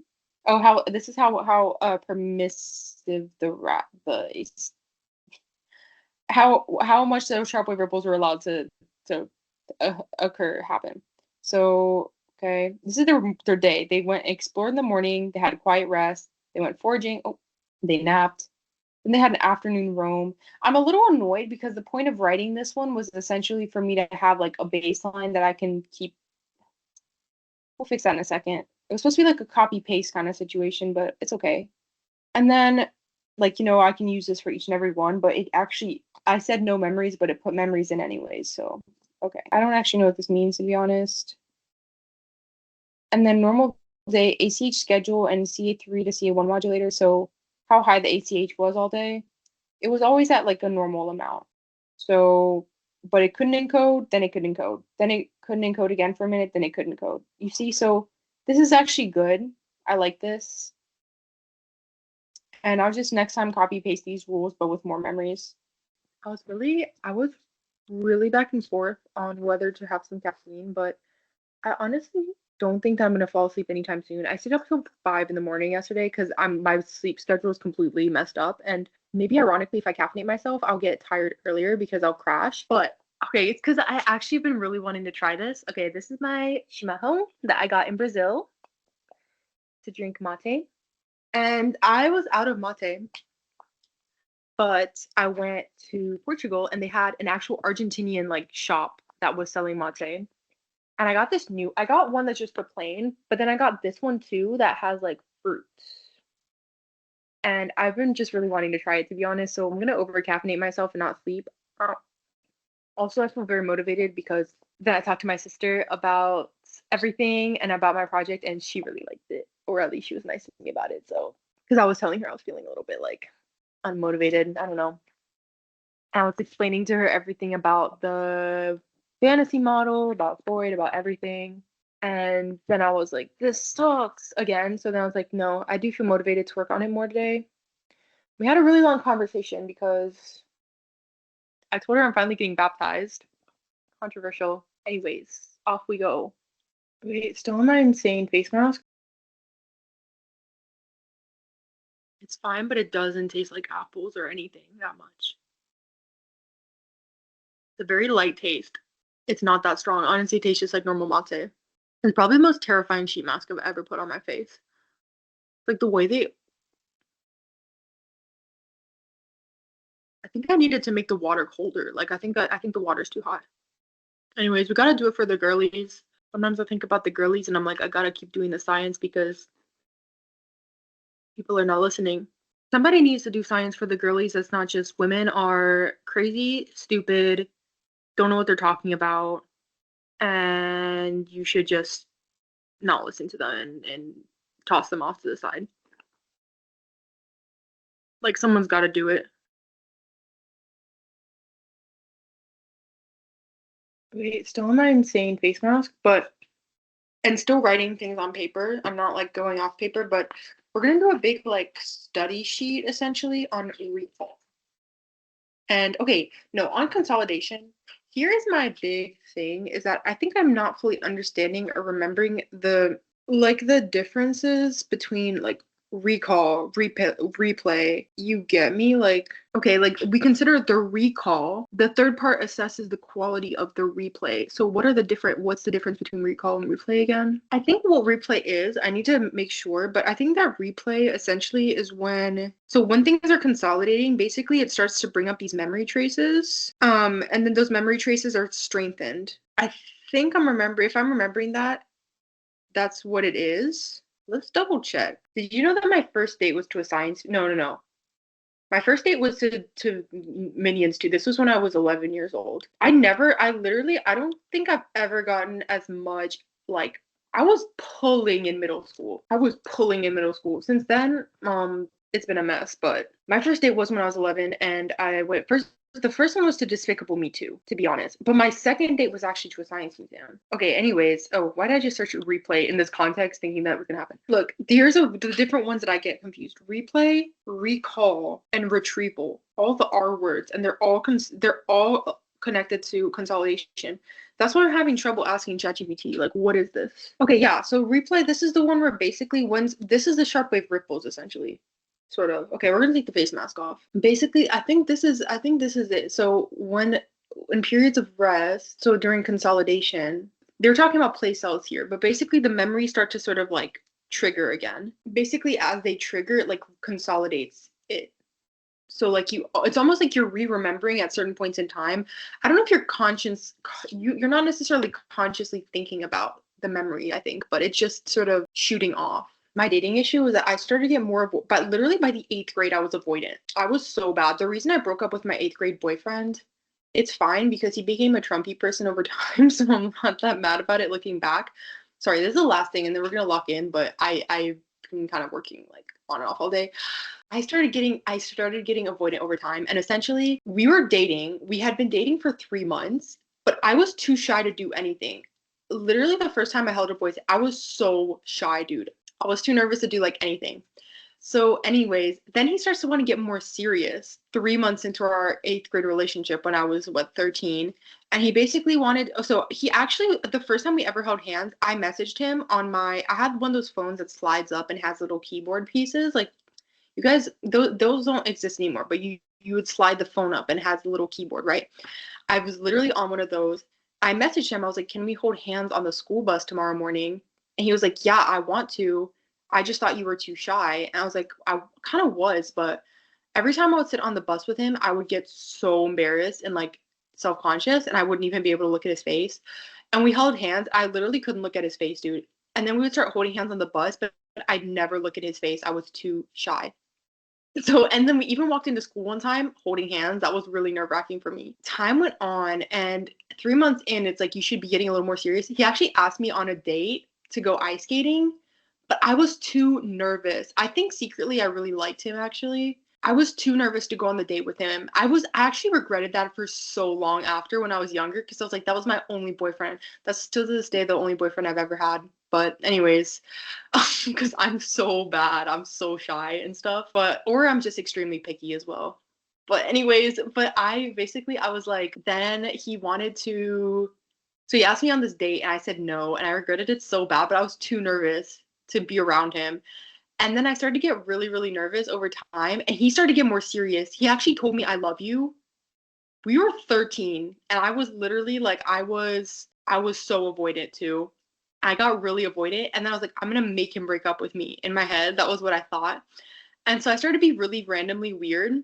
Oh, how this is how permissive the how much those sharp wave ripples were allowed to happen. So okay, this is their day. They went explored in the morning. They had a quiet rest. They went foraging. Oh, they napped. Then they had an afternoon roam. I'm a little annoyed because the point of writing this one was essentially for me to have like a baseline that I can keep. We'll fix that in a second. It was supposed to be like a copy paste kind of situation, but it's okay. And then, like, you know, I can use this for each and every one, but it actually, I said no memories, but it put memories in anyways. So, okay. I don't actually know what this means, to be honest. And then normal day, ACH schedule and CA3 to CA1 modulator. So, how high the ACH was all day. It was always at like a normal amount. So, but it couldn't encode, then it could encode. Then it couldn't encode again for a minute, then it couldn't encode. You see, so this is actually good. I like this. And I'll just next time copy paste these rules, but with more memories. I was really back and forth on whether to have some caffeine, but I honestly don't think that I'm gonna fall asleep anytime soon. I stayed up till 5 in the morning yesterday because my sleep schedule is completely messed up. And maybe ironically, if I caffeinate myself, I'll get tired earlier because I'll crash. But okay, it's because I actually been really wanting to try this. Okay, this is my chimarrão that I got in Brazil to drink mate. And I was out of mate, but I went to Portugal and they had an actual Argentinian like shop that was selling mate. And I got one that's just for plain, but then I got this one too that has like fruit. And I've been just really wanting to try it, to be honest. So I'm gonna over caffeinate myself and not sleep. Also, I feel very motivated because then I talked to my sister about everything and about my project, and she really liked it, or at least she was nice to me about it. So, because I was telling her I was feeling a little bit like unmotivated. I don't know. I was explaining to her everything about the fantasy model, about Freud, about everything. And then I was like, this sucks again. So then I was like, no, I do feel motivated to work on it more today. We had a really long conversation because I told her I'm finally getting baptized. Controversial. Anyways, off we go. Wait, still in my insane face mask? It's fine, but it doesn't taste like apples or anything that much. It's a very light taste. It's not that strong. Honestly, it tastes just like normal mate. It's probably the most terrifying sheet mask I've ever put on my face. Like the way they, I think I needed to make the water colder. Like I think the water's too hot. Anyways, we gotta do it for the girlies. Sometimes I think about the girlies and I'm like, I gotta keep doing the science because people are not listening. Somebody needs to do science for the girlies. That's not just women are crazy, stupid, don't know what they're talking about, and you should just not listen to them and toss them off to the side. Like someone's got to do it. Wait, still in my insane face mask, but and still writing things on paper. I'm not like going off paper, but we're gonna do a big like study sheet essentially on recall. And okay, no, on consolidation, here is my big thing is that I think I'm not fully understanding or remembering the differences between like recall, replay. You get me? Like, okay, like we consider the recall. The third part assesses the quality of the replay. So what's the difference between recall and replay again? I think what replay is, I need to make sure, but I think that replay essentially is when things are consolidating, basically it starts to bring up these memory traces. And then those memory traces are strengthened. I think if I'm remembering that, that's what it is. Let's double check. Did you know that my first date was to a science? No, no, no. My first date was to Minions too. This was when I was 11 years old. I don't think I've ever gotten as much like I was pulling in middle school. I was pulling in middle school. Since then, it's been a mess. But my first date was when I was 11, and I went first. The first one was to Despicable Me Too, to be honest. But my second date was actually to a science museum. Okay, anyways. Oh, why did I just search replay in this context thinking that was going to happen? Look, the different ones that I get confused. Replay, recall, and retrieval. All the R words, and they're all connected to consolidation. That's why I'm having trouble asking ChatGPT, like, what is this? Okay, yeah, so replay, this is the one where basically this is the sharp wave ripples, essentially. Sort of. Okay, we're gonna take the face mask off. Basically, I think this is it. So in periods of rest, so during consolidation, they're talking about play cells here, but basically the memories start to sort of like trigger again. Basically, as they trigger, it like consolidates it. So like it's almost like you're re-remembering at certain points in time. I don't know if you're not necessarily consciously thinking about the memory, I think, but it's just sort of shooting off. My dating issue was that I started to get but literally by the eighth grade, I was avoidant. I was so bad. The reason I broke up with my eighth grade boyfriend, it's fine because he became a Trumpy person over time, so I'm not that mad about it looking back. Sorry, this is the last thing, and then we're gonna lock in, but I've been kind of working like on and off all day. I started getting avoidant over time, and essentially we were dating. We had been dating for 3 months, but I was too shy to do anything. Literally the first time I held a boy's, I was so shy, dude. I was too nervous to do like anything. So, anyways, then he starts to want to get more serious 3 months into our eighth grade relationship when I was, what, 13. And he basically so he actually, the first time we ever held hands, I messaged him I had one of those phones that slides up and has little keyboard pieces. Like, you guys, those don't exist anymore, but you would slide the phone up and it has a little keyboard, right? I was literally on one of those. I messaged him. I was like, "Can we hold hands on the school bus tomorrow morning?" And he was like, "Yeah, I want to. I just thought you were too shy." And I was like, "I kind of was, but every time I would sit on the bus with him, I would get so embarrassed and like self-conscious, and I wouldn't even be able to look at his face." And we held hands. I literally couldn't look at his face, dude. And then we would start holding hands on the bus, but I'd never look at his face. I was too shy. So, and then we even walked into school one time holding hands. That was really nerve-wracking for me. Time went on, and 3 months in, it's like you should be getting a little more serious. He actually asked me on a date to go ice skating, but I was too nervous. I think secretly I really liked him actually. I was too nervous to go on the date with him. I actually regretted that for so long after when I was younger because I was like, that was my only boyfriend. That's still to this day the only boyfriend I've ever had. But anyways, because I'm so bad, I'm so shy and stuff. But or I'm just extremely picky as well. But anyways, but I was like, then he wanted to. So he asked me on this date and I said no, and I regretted it so bad. But I was too nervous to be around him. And then I started to get really, really nervous over time, and he started to get more serious. He actually told me, I love you. We were 13, and I was literally like, I was so avoidant too. I got really avoidant, and then I was like, I'm gonna make him break up with me. In my head, that was what I thought. And so I started to be really randomly weird.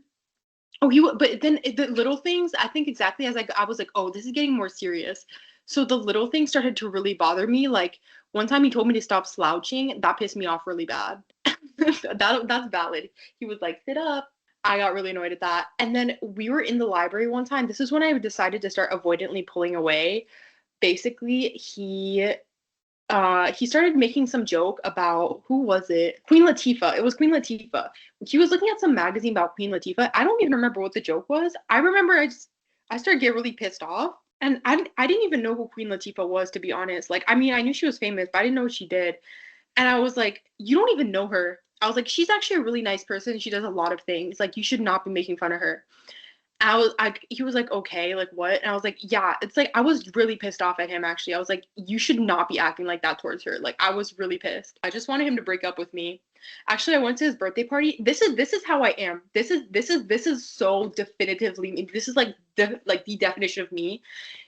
But then the little things, I think exactly as I was like, oh, this is getting more serious. So the little things started to really bother me. Like one time he told me to stop slouching. That pissed me off really bad. That's valid. He was like, sit up. I got really annoyed at that. And then we were in the library one time. This is when I decided to start avoidantly pulling away. Basically, he started making some joke about who was it? Queen Latifah. It was Queen Latifah. He was looking at some magazine about Queen Latifah. I don't even remember what the joke was. I remember I started getting really pissed off. And I didn't even know who Queen Latifah was, to be honest. Like, I mean, I knew she was famous, but I didn't know what she did. And I was like, you don't even know her. I was like, she's actually a really nice person. She does a lot of things. Like, you should not be making fun of her. He was like, okay, like what? And I was like, yeah, it's like, I was really pissed off at him, actually. I was like, you should not be acting like that towards her. Like, I was really pissed. I just wanted him to break up with me. Actually, I went to his birthday party. This is how I am. This is so definitively me. This is like the definition of me.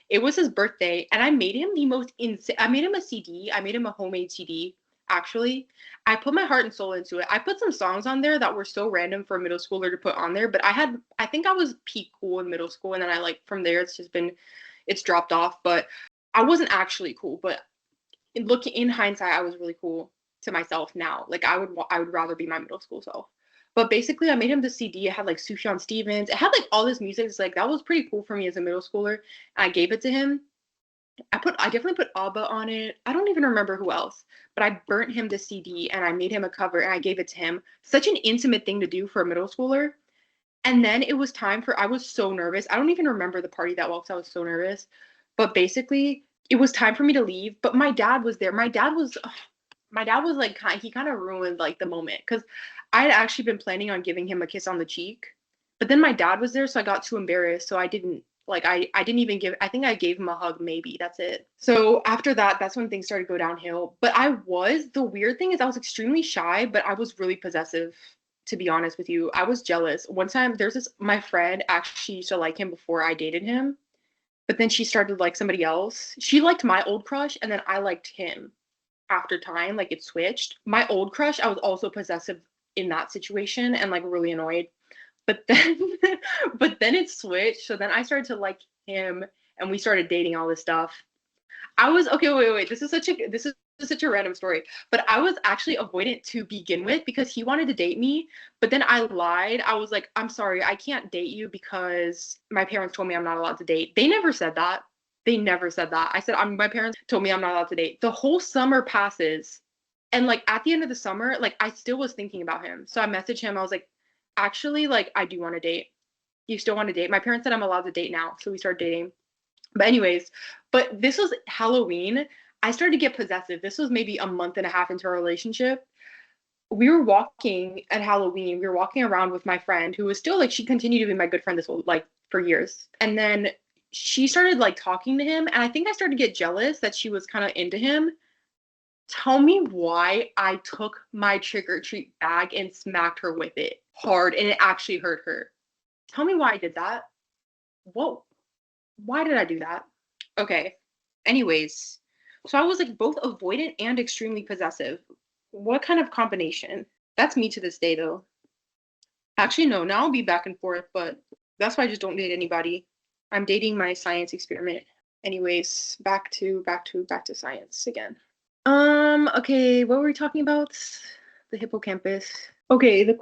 It was his birthday, and I made him the most insane. I made him a CD. I made him a homemade CD. Actually, I put my heart and soul into it. I put some songs on there that were so random for a middle schooler to put on there, but I think I was peak cool in middle school, and then I like from there it's dropped off. But I wasn't actually cool. But in hindsight, I was really cool to myself now. Like I would rather be my middle school self. But basically, I made him the CD. It had like Sufjan Stevens. It had like all this music. It's like that was pretty cool for me as a middle schooler. And I gave it to him. I definitely put ABBA on it. I don't even remember who else, but I burnt him the CD and I made him a cover and I gave it to him. Such an intimate thing to do for a middle schooler. And then it was time I was so nervous. I don't even remember the party that well because I was so nervous. But basically, it was time for me to leave. But my dad was there. My dad was like, he kind of ruined like the moment because I had actually been planning on giving him a kiss on the cheek. But then my dad was there, so I got too embarrassed. So I didn't like I didn't even I think I gave him a hug, maybe. That's it. So after that, that's when things started to go downhill. But the weird thing is I was extremely shy, but I was really possessive, to be honest with you. I was jealous. One time my friend actually used to like him before I dated him, but then she started to like somebody else. She liked my old crush, and then I liked him after time, like it switched. My old crush, I was also possessive in that situation and like really annoyed. But then but then it switched. So then I started to like him and we started dating all this stuff. I was okay, wait. This is such a random story. But I was actually avoidant to begin with because he wanted to date me, but then I lied. I was like, I'm sorry, I can't date you because my parents told me I'm not allowed to date. They never said that. They never said that. I said my parents told me I'm not allowed to date. The whole summer passes. And like at the end of the summer, like I still was thinking about him. So I messaged him. I was like, actually, like I do want to date. You still want to date? My parents said I'm allowed to date now. So we started dating. But anyways, but this was Halloween. I started to get possessive. This was maybe a month and a half into our relationship. We were walking at Halloween. We were walking around with my friend who was still like she continued to be my good friend this whole like for years. And then she started like talking to him and I think I started to get jealous that she was kind of into him. Tell me why I took my trick or treat bag and smacked her with it hard and it actually hurt her. Tell me why I did that. What Why did I do that? Okay. Anyways, so I was like both avoidant and extremely possessive. What kind of combination? That's me to this day, though. Actually, no, now I'll be back and forth, but that's why I just don't date anybody. I'm dating my science experiment. Anyways, back to science again. Okay, what were we talking about? The hippocampus. Okay, the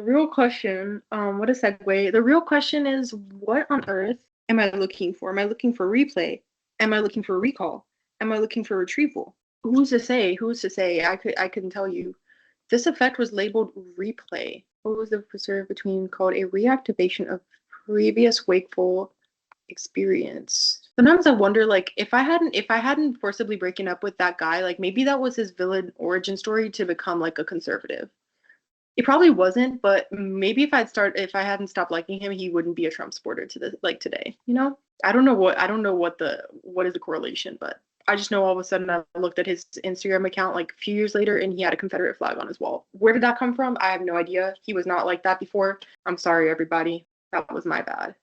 real question, what a segue. The real question is, what on earth am I looking for? Am I looking for replay? Am I looking for recall? Am I looking for retrieval? Who's to say? Who's to say? I couldn't tell you. This effect was labeled replay. What was the preserve between called a reactivation of previous wakeful experience? Sometimes I wonder, like, if I hadn't forcibly breaking up with that guy, like maybe that was his villain origin story to become like a conservative. It probably wasn't, but maybe if I hadn't stopped liking him, he wouldn't be a Trump supporter to the like today, you know? I don't know what is the correlation, but I just know all of a sudden I looked at his Instagram account like a few years later and he had a Confederate flag on his wall. Where did that come from? I have no idea. He was not like that before. I'm sorry, everybody. That was my bad.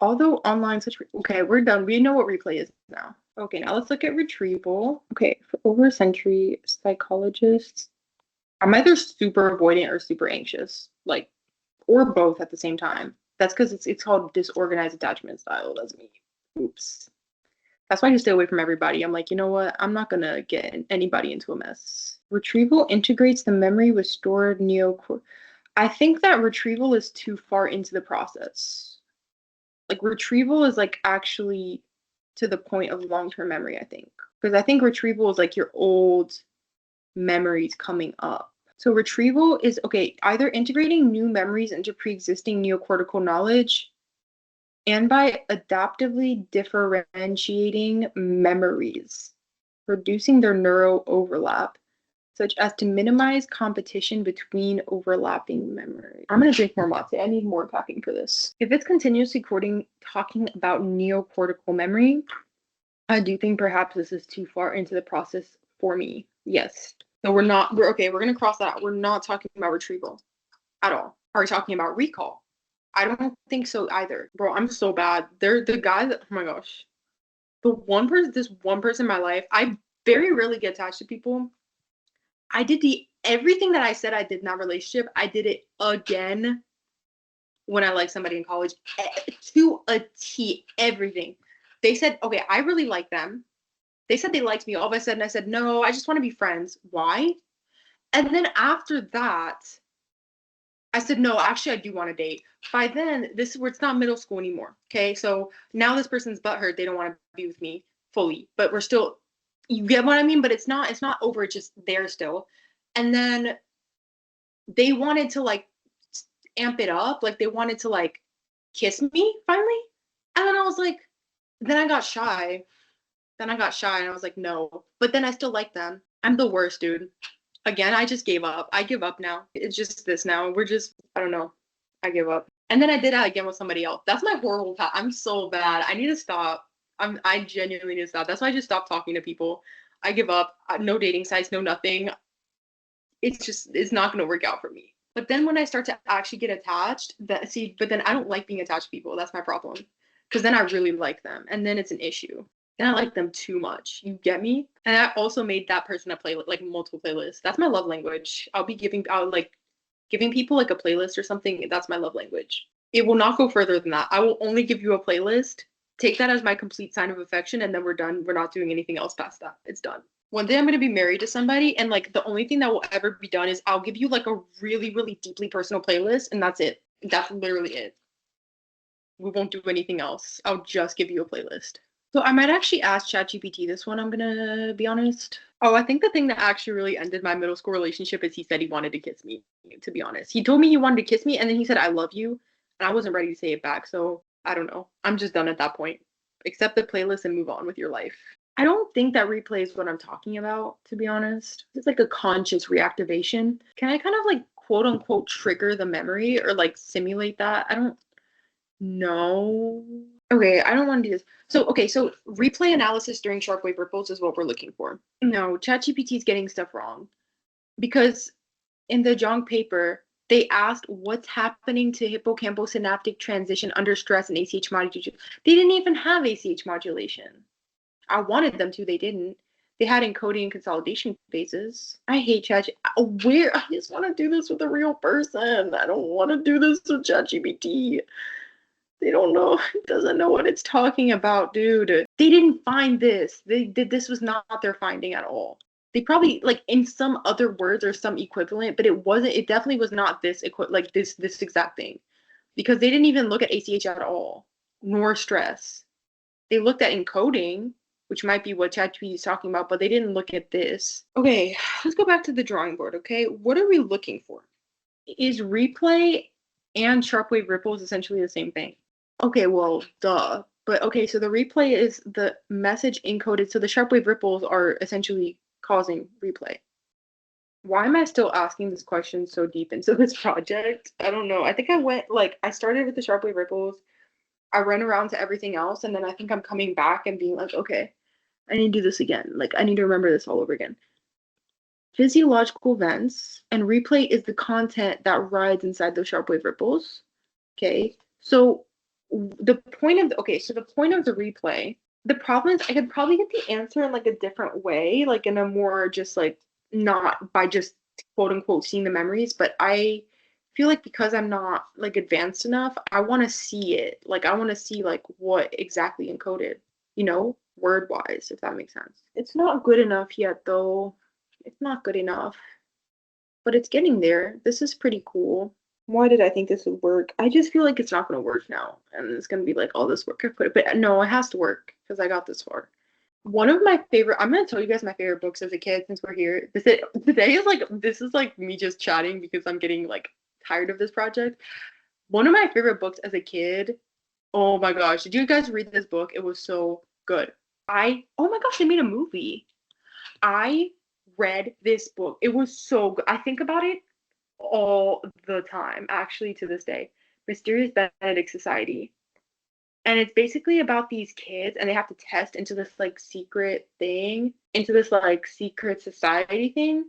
Although online such okay, we're done. We know what replay is now. Okay, now let's look at retrieval. Okay, for over a century, psychologists. I'm either super avoidant or super anxious, like, or both at the same time. That's because it's called disorganized attachment style. That's me. Oops. That's why I just stay away from everybody. I'm like, you know what? I'm not gonna get anybody into a mess. Retrieval integrates the memory with stored neo. I think that retrieval is too far into the process. Like retrieval is like actually to the point of long-term memory, I think. Because I think retrieval is like your old memories coming up. So retrieval is okay, either integrating new memories into pre-existing neocortical knowledge and by adaptively differentiating memories, reducing their neuro overlap, such as to minimize competition between overlapping memories. I'm gonna drink more mate. I need more caffeine for this. If it's continuously talking about neocortical memory, I do think perhaps this is too far into the process for me. Yes. So we're okay, we're gonna cross that out. We're not talking about retrieval at all. Are we talking about recall? I don't think so either. Bro, I'm so bad. They're the guy that, oh my gosh. This one person in my life, I very rarely get attached to people. I did everything that I said I did in that relationship, I did it again when I liked somebody in college to a T, everything. They said, okay, I really like them. They said they liked me. All of a sudden, I said, no, I just want to be friends. Why? And then after that, I said, no, actually, I do want to date. By then, this is where it's not middle school anymore. Okay. So now this person's butthurt. They don't want to be with me fully, but we're still, you get what I mean? But it's not over. It's just there still. And then they wanted to like amp it up. Like they wanted to like kiss me finally. And then I was like, then I got shy. Then I got shy and I was like, no. But then I still like them. I'm the worst, dude. Again, I just gave up. I give up now. It's just this now. I don't know. I give up. And then I did that again with somebody else. That's my horrible path. I'm so bad. I need to stop. I genuinely need to stop. That's why I just stopped talking to people. I give up. No dating sites, no nothing. It's not going to work out for me. But then when I start to actually get attached, but then I don't like being attached to people. That's my problem. Because then I really like them. And then it's an issue. And I like them too much. You get me? And I also made that person a playlist, like multiple playlists. That's my love language. I'll like giving people like a playlist or something. That's my love language. It will not go further than that. I will only give you a playlist. Take that as my complete sign of affection, and then we're done. We're not doing anything else past that. It's done. One day I'm going to be married to somebody, and like the only thing that will ever be done is I'll give you like a really, really deeply personal playlist, and that's it. That's literally it. We won't do anything else. I'll just give you a playlist. So I might actually ask ChatGPT this one, I'm gonna be honest. Oh, I think the thing that actually really ended my middle school relationship is he said he wanted to kiss me, to be honest. He told me he wanted to kiss me and then he said, I love you. And I wasn't ready to say it back. So I don't know. I'm just done at that point. Accept the playlist and move on with your life. I don't think that replay is what I'm talking about, to be honest. It's like a conscious reactivation. Can I kind of like quote unquote trigger the memory or like simulate that? I don't know. Okay, I don't want to do this. So replay analysis during sharp-wave ripples is what we're looking for. No, ChatGPT is getting stuff wrong because in the Jong paper, they asked what's happening to hippocampal synaptic transition under stress and ACH modulation. They didn't even have ACH modulation. I wanted them to, they didn't. They had encoding and consolidation phases. I hate Chat. I just want to do this with a real person. I don't want to do this with ChatGPT. They don't know, doesn't know what it's talking about, dude. They didn't find this. This was not their finding at all. They probably like in some other words or some equivalent, but it definitely was not this exact thing. Because they didn't even look at ACH at all, nor stress. They looked at encoding, which might be what ChatGPT is talking about, but they didn't look at this. Okay, let's go back to the drawing board, okay? What are we looking for? Is replay and sharpwave ripples essentially the same thing? Okay, well, duh. But okay, so the replay is the message encoded. So the sharpwave ripples are essentially causing replay. Why am I still asking this question so deep into this project? I don't know. I think I started with the sharpwave ripples. I ran around to everything else, and then I think I'm coming back and being like, okay, I need to do this again. Like, I need to remember this all over again. Physiological events and replay is the content that rides inside those sharpwave ripples. Okay. So the point of the replay, the problem is I could probably get the answer in like a different way, like in a more just like not by just quote unquote seeing the memories, but I feel like because I'm not like advanced enough, I want to see it. Like I want to see like what exactly encoded, word wise, if that makes sense. It's not good enough yet though. It's not good enough, but it's getting there. This is pretty cool. Why did I think this would work? I just feel like it's not going to work now. And it's going to be like all this work I put, but no, it has to work because I got this far. One of my favorite, I'm going to tell you guys my favorite books as a kid since we're here. This is like me just chatting because I'm getting like tired of this project. One of my favorite books as a kid. Oh my gosh. Did you guys read this book? It was so good. Oh my gosh, they made a movie. I read this book. It was so good. I think about it all the time, actually, to this day. Mysterious Benedict Society. And it's basically about these kids, and they have to test into this like secret thing, into this like secret society thing.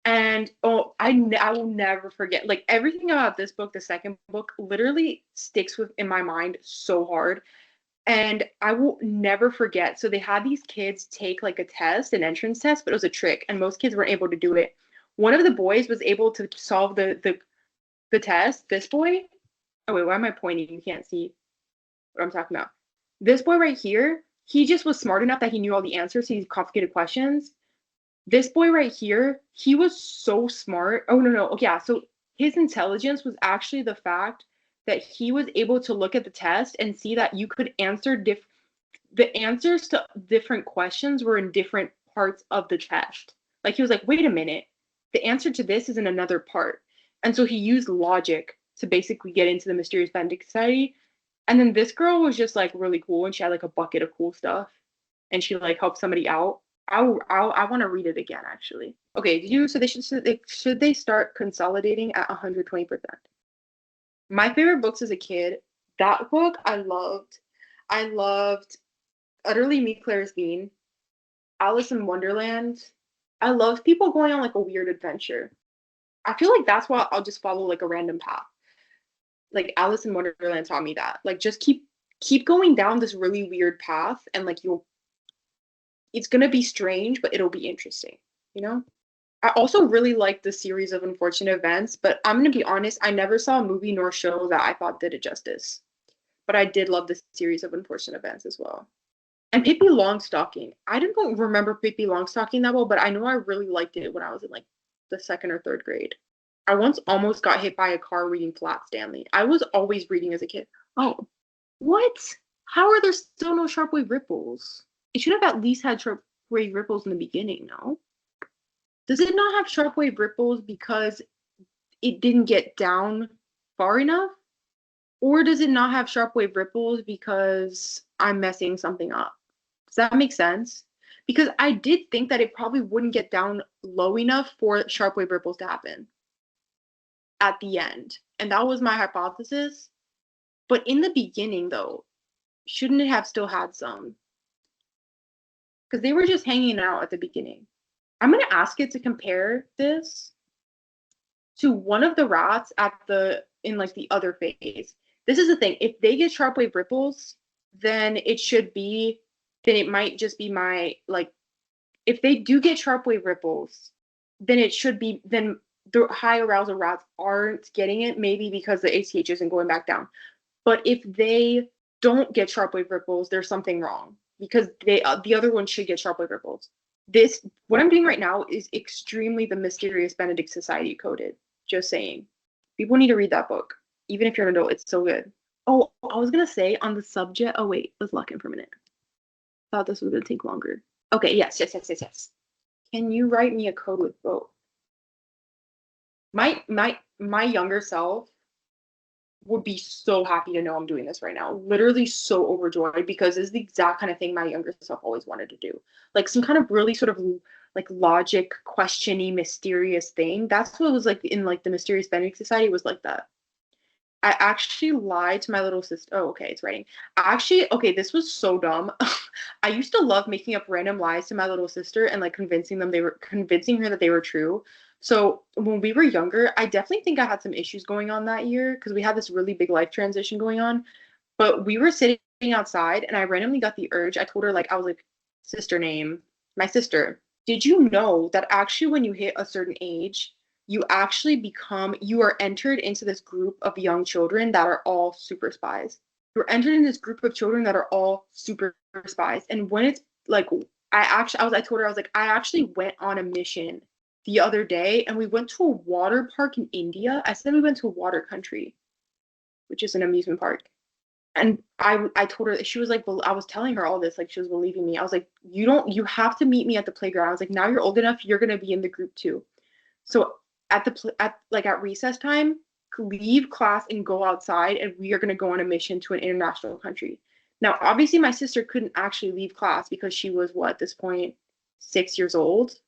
And I will never forget. Like everything about this book, the second book, literally sticks in my mind so hard. And I will never forget. So they had these kids take like a test, an entrance test, but it was a trick, and most kids weren't able to do it. One of the boys was able to solve the test. This boy, oh wait, why am I pointing? You can't see what I'm talking about. This boy right here, he just was smart enough that he knew all the answers to these complicated questions. This boy right here, he was so smart. Oh no, no, okay, yeah. So his intelligence was actually the fact that he was able to look at the test and see that you could answer the answers to different questions were in different parts of the test. Like he was like, wait a minute, the answer to this is in another part. And so he used logic to basically get into the Mysterious Benedict Society. And then this girl was just like really cool, and she had like a bucket of cool stuff, and she like helped somebody out. I want to read it again actually. Okay, so should they start consolidating at 120%? My favorite books as a kid, that book I loved. I loved Utterly Me Claire's Bean, Alice in Wonderland. I loved people going on like a weird adventure. I feel like that's why I'll just follow like a random path. Like Alice in Wonderland taught me that. Like just keep going down this really weird path, and like it's gonna be strange, but it'll be interesting, you know? I also really liked the series of unfortunate events, but I'm gonna be honest, I never saw a movie nor show that I thought did it justice. But I did love the series of unfortunate events as well. And Pippi Longstocking. I don't remember Pippi Longstocking that well, but I know I really liked it when I was in like the second or third grade. I once almost got hit by a car reading Flat Stanley. I was always reading as a kid. Oh, what? How are there still no sharpwave ripples? It should have at least had sharpwave ripples in the beginning, no? Does it not have sharpwave ripples because it didn't get down far enough? Or does it not have sharpwave ripples because I'm messing something up? Does that make sense? Because I did think that it probably wouldn't get down low enough for sharpwave ripples to happen at the end. And that was my hypothesis. But in the beginning, though, shouldn't it have still had some? Because they were just hanging out at the beginning. I'm going to ask it to compare this to one of the rats in like the other phase. This is the thing. If they get sharpwave ripples, then it might just be my, like, if they do get sharpwave ripples, then the high arousal rats aren't getting it, maybe because the ACH isn't going back down. But if they don't get sharpwave ripples, there's something wrong because the other one should get sharpwave ripples. What I'm doing right now is extremely the Mysterious Benedict Society coded. Just saying. People need to read that book. Even if you're an adult, it's so good. Oh, I was gonna say on the subject. Oh wait, let's lock in for a minute. Thought this was gonna take longer. Okay, yes. Can you write me a code with both? my younger self would be so happy to know I'm doing this right now. Literally so overjoyed because it's the exact kind of thing my younger self always wanted to do. Like some kind of really sort of like logic, questiony, mysterious thing. That's what it was like in like the Mysterious Bending Society was like that. I actually lied to my little sister. Oh, okay, it's writing. Actually, okay, this was so dumb. I used to love making up random lies to my little sister and like convincing her that they were true. So when we were younger, I definitely think I had some issues going on that year because we had this really big life transition going on. But we were sitting outside and I randomly got the urge. I told her like I was like, sister name, my sister. Did you know that actually when you hit a certain age, you are entered into this group of young children that are all super spies. You're entered in this group of children that are all super spies. And when it's like I told her I was like, I actually went on a mission the other day and we went to a water park in India. I said we went to a water country, which is an amusement park. And I told her, she was like, I was telling her all this, like she was believing me. I was like, you have to meet me at the playground. I was like, now you're old enough, you're gonna be in the group too. So at recess time, leave class and go outside, and we are gonna go on a mission to an international country. Now, obviously, my sister couldn't actually leave class because she was what at this point 6 years old,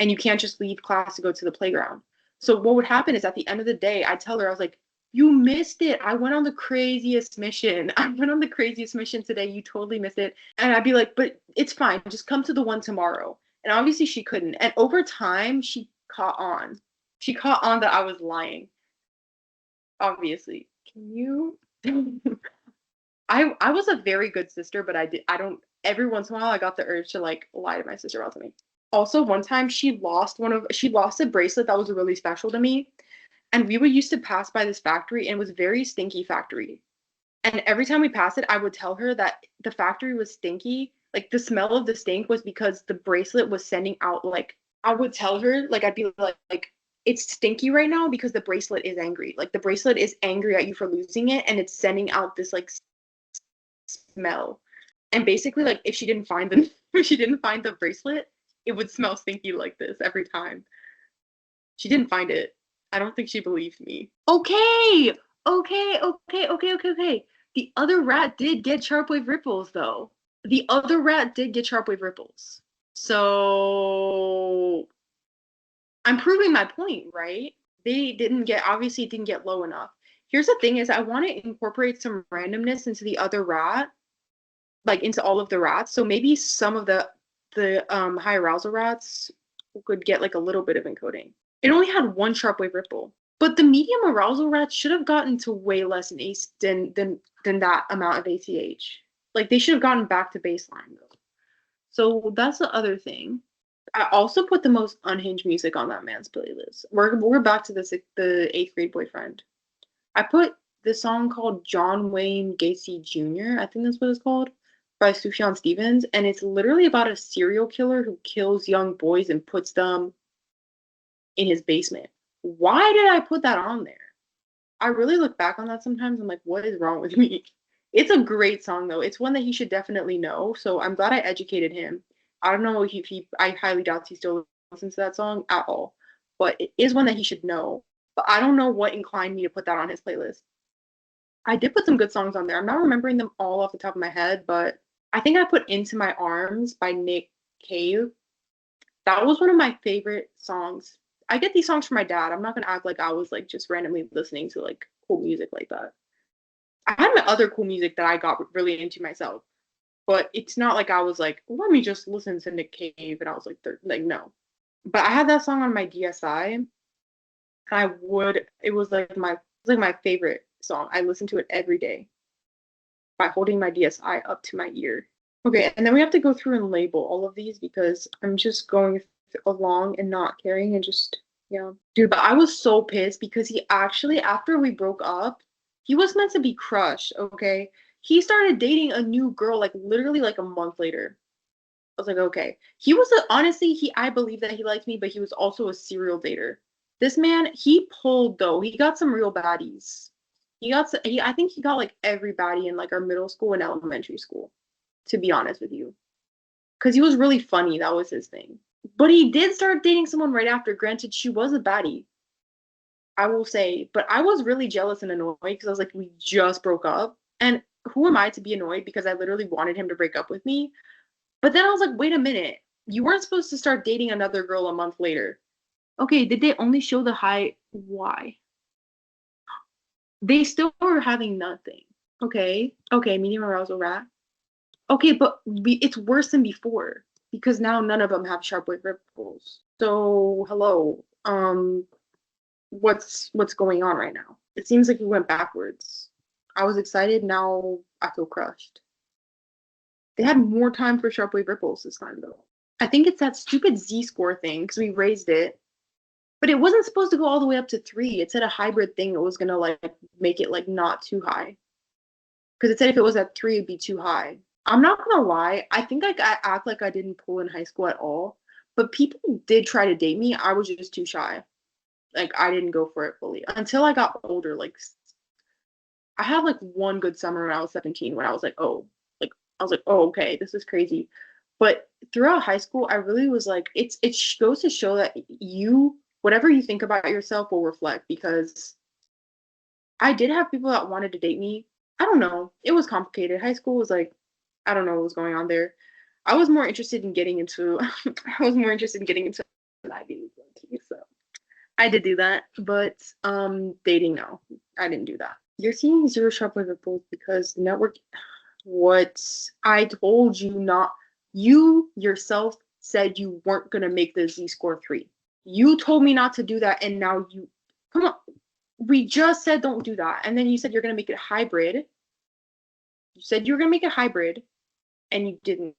and you can't just leave class to go to the playground. So what would happen is at the end of the day, I'd tell her, I was like, you missed it. I went on the craziest mission. I went on the craziest mission today. You totally missed it. And I'd be like, but it's fine. Just come to the one tomorrow. And obviously she couldn't. And over time, she caught on. She caught on that I was lying. Obviously. Can you? I was a very good sister, but I don't every once in a while I got the urge to like lie to my sister about something. Also, one time she lost a bracelet that was really special to me, and we would used to pass by this factory, and it was a very stinky factory. And every time we passed it, I would tell her that the factory was stinky. Like the smell of the stink was because the bracelet was sending out like I would tell her like I'd be like it's stinky right now because the bracelet is angry. Like the bracelet is angry at you for losing it and it's sending out this like smell. And basically like if she didn't find the if she didn't find the bracelet, it would smell stinky like this every time. She didn't find it. I don't think she believed me. Okay. The other rat did get sharp wave ripples, though. The other rat did get sharp wave ripples. So I'm proving my point, right? Obviously it didn't get low enough. Here's the thing is I want to incorporate some randomness into the other rat, like into all of the rats. So maybe some of the high arousal rats could get like a little bit of encoding. It only had one sharp wave ripple. But the medium arousal rats should have gotten to way less than that amount of ACH. Like they should have gotten back to baseline though. So that's the other thing. I also put the most unhinged music on that man's playlist. We're back to the eighth grade boyfriend. I put this song called John Wayne Gacy Jr. I think that's what it's called by Sufjan Stevens, and it's literally about a serial killer who kills young boys and puts them in his basement. Why did I put that on there? I really look back on that sometimes. I'm like, what is wrong with me? It's a great song though. It's one that he should definitely know. So I'm glad I educated him. I don't know if I highly doubt he still listens to that song at all, but it is one that he should know. But I don't know what inclined me to put that on his playlist. I did put some good songs on there. I'm not remembering them all off the top of my head, but I think I put Into My Arms by Nick Cave. That was one of my favorite songs. I get these songs from my dad. I'm not gonna act like I was like just randomly listening to like cool music like that. I had my other cool music that I got really into myself, but it's not like I was like, let me just listen to Nick Cave, and I was like no. But I had that song on my DSI, and it was like my favorite song. I listened to it every day by holding my DSI up to my ear. Okay, and then we have to go through and label all of these because I'm just going along and not caring and just, yeah. Dude, but I was so pissed because he actually, after we broke up, he was meant to be crushed, okay? He started dating a new girl like literally like a month later. I was like, okay. Honestly, I believe that he liked me, but he was also a serial dater. This man, he pulled though. He got some real baddies. I think he got like every baddie in like our middle school and elementary school, to be honest with you. Because he was really funny. That was his thing. But he did start dating someone right after. Granted, she was a baddie. I will say, but I was really jealous and annoyed because I was like, we just broke up. And who am I to be annoyed because I literally wanted him to break up with me? But then I was like, wait a minute. You weren't supposed to start dating another girl a month later. Okay, did they only show the high? Why? They still were having nothing. Okay. Okay, medium arousal rat. Okay, but it's worse than before because now none of them have sharp wave ripples. So, hello. What's going on right now? It seems like we went backwards. I was excited, now I feel crushed. They had more time for sharp wave ripples this time though. I think it's that stupid Z-score thing because we raised it, but it wasn't supposed to go all the way up to 3. It said a hybrid thing that was gonna like make it like not too high. Because it said if it was at 3, it'd be too high. I'm not gonna lie, I think like I act like I didn't pull in high school at all, but people did try to date me. I was just too shy. Like I didn't go for it fully until I got older. Like I had like one good summer when I was 17 when I was like, oh, like I was like, oh, okay, this is crazy. But throughout high school, I really was like, it goes to show that you, whatever you think about yourself will reflect because I did have people that wanted to date me. I don't know. It was complicated. High school was like, I don't know what was going on there. I was more interested in getting into I was more interested in getting into Ivy League, so I did do that, but dating, no, I didn't do that. You're seeing zero sharp wave ripples because the network. What I told you not. You yourself said you weren't gonna make the Z-score 3. You told me not to do that, and now you come on. We just said don't do that, and then you said you're gonna make it hybrid. You said you were gonna make it hybrid, and you didn't.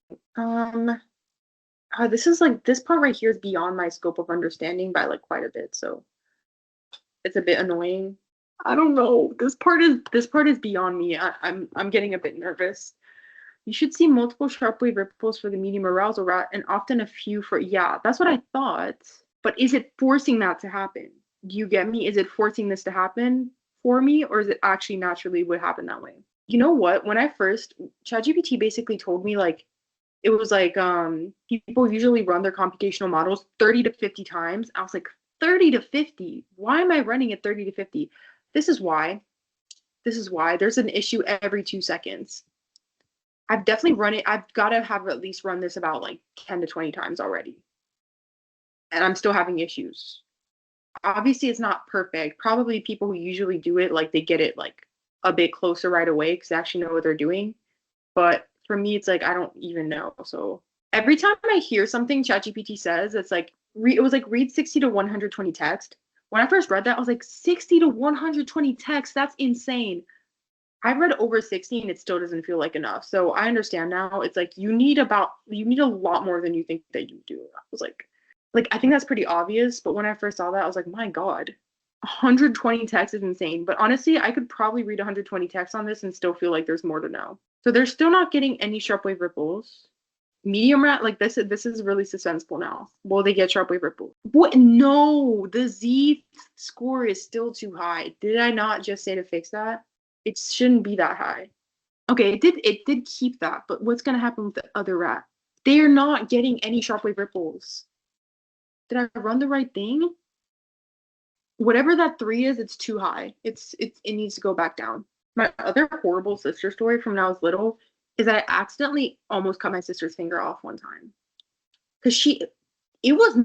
This is like this part right here is beyond my scope of understanding by like quite a bit, so it's a bit annoying. I don't know. This part is beyond me. I'm getting a bit nervous. You should see multiple sharp wave ripples for the medium arousal rat and often a few for yeah, that's what I thought. But is it forcing that to happen? Do you get me? Is it forcing this to happen for me, or is it actually naturally would happen that way? You know what? When I first ChatGPT basically told me like it was like people usually run their computational models 30 to 50 times. I was like 30 to 50. Why am I running it 30 to 50? This is why. This is why there's an issue every 2 seconds. I've definitely run it. I've got to have at least run this about like 10 to 20 times already. And I'm still having issues. Obviously, it's not perfect. Probably people who usually do it, like they get it like a bit closer right away because they actually know what they're doing. But for me, it's like I don't even know. So every time I hear something ChatGPT says, it's like it was like read 60 to 120 text. When I first read that, I was like 60 to 120 text. That's insane. I've read over 60 and it still doesn't feel like enough. So I understand now. It's like you need a lot more than you think that you do. I was like I think that's pretty obvious. But when I first saw that, I was like, my God, 120 text is insane. But honestly, I could probably read 120 text on this and still feel like there's more to know. So they're still not getting any sharp wave ripples. Medium rat, like this is really suspenseful now. Will they get sharp wave ripples? What? No, the Z score is still too high. Did I not just say to fix that? It shouldn't be that high. Okay, it did keep that, but what's gonna happen with the other rat? They are not getting any sharp wave ripples. Did I run the right thing? Whatever that 3 is, it's too high. It needs to go back down. My other horrible sister story from when I was little is that I accidentally almost cut my sister's finger off one time. Because it was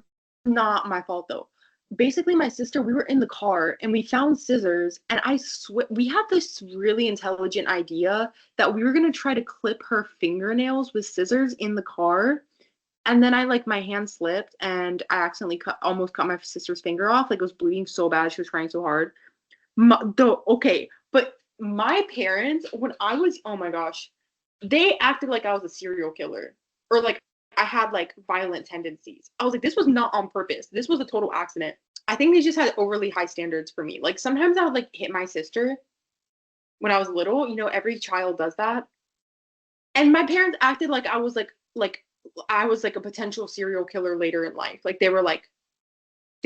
not my fault though. Basically, my sister, we were in the car and we found scissors, and we had this really intelligent idea that we were gonna try to clip her fingernails with scissors in the car. And then I like my hand slipped and I accidentally almost cut my sister's finger off. Like it was bleeding so bad, she was trying so hard. Okay, but my parents, when I was, oh my gosh, they acted like I was a serial killer or like I had like violent tendencies. I was like, this was not on purpose. This was a total accident. I think they just had overly high standards for me. Like sometimes I would like hit my sister when I was little. You know, every child does that. And my parents acted like I was like I was like a potential serial killer later in life. Like they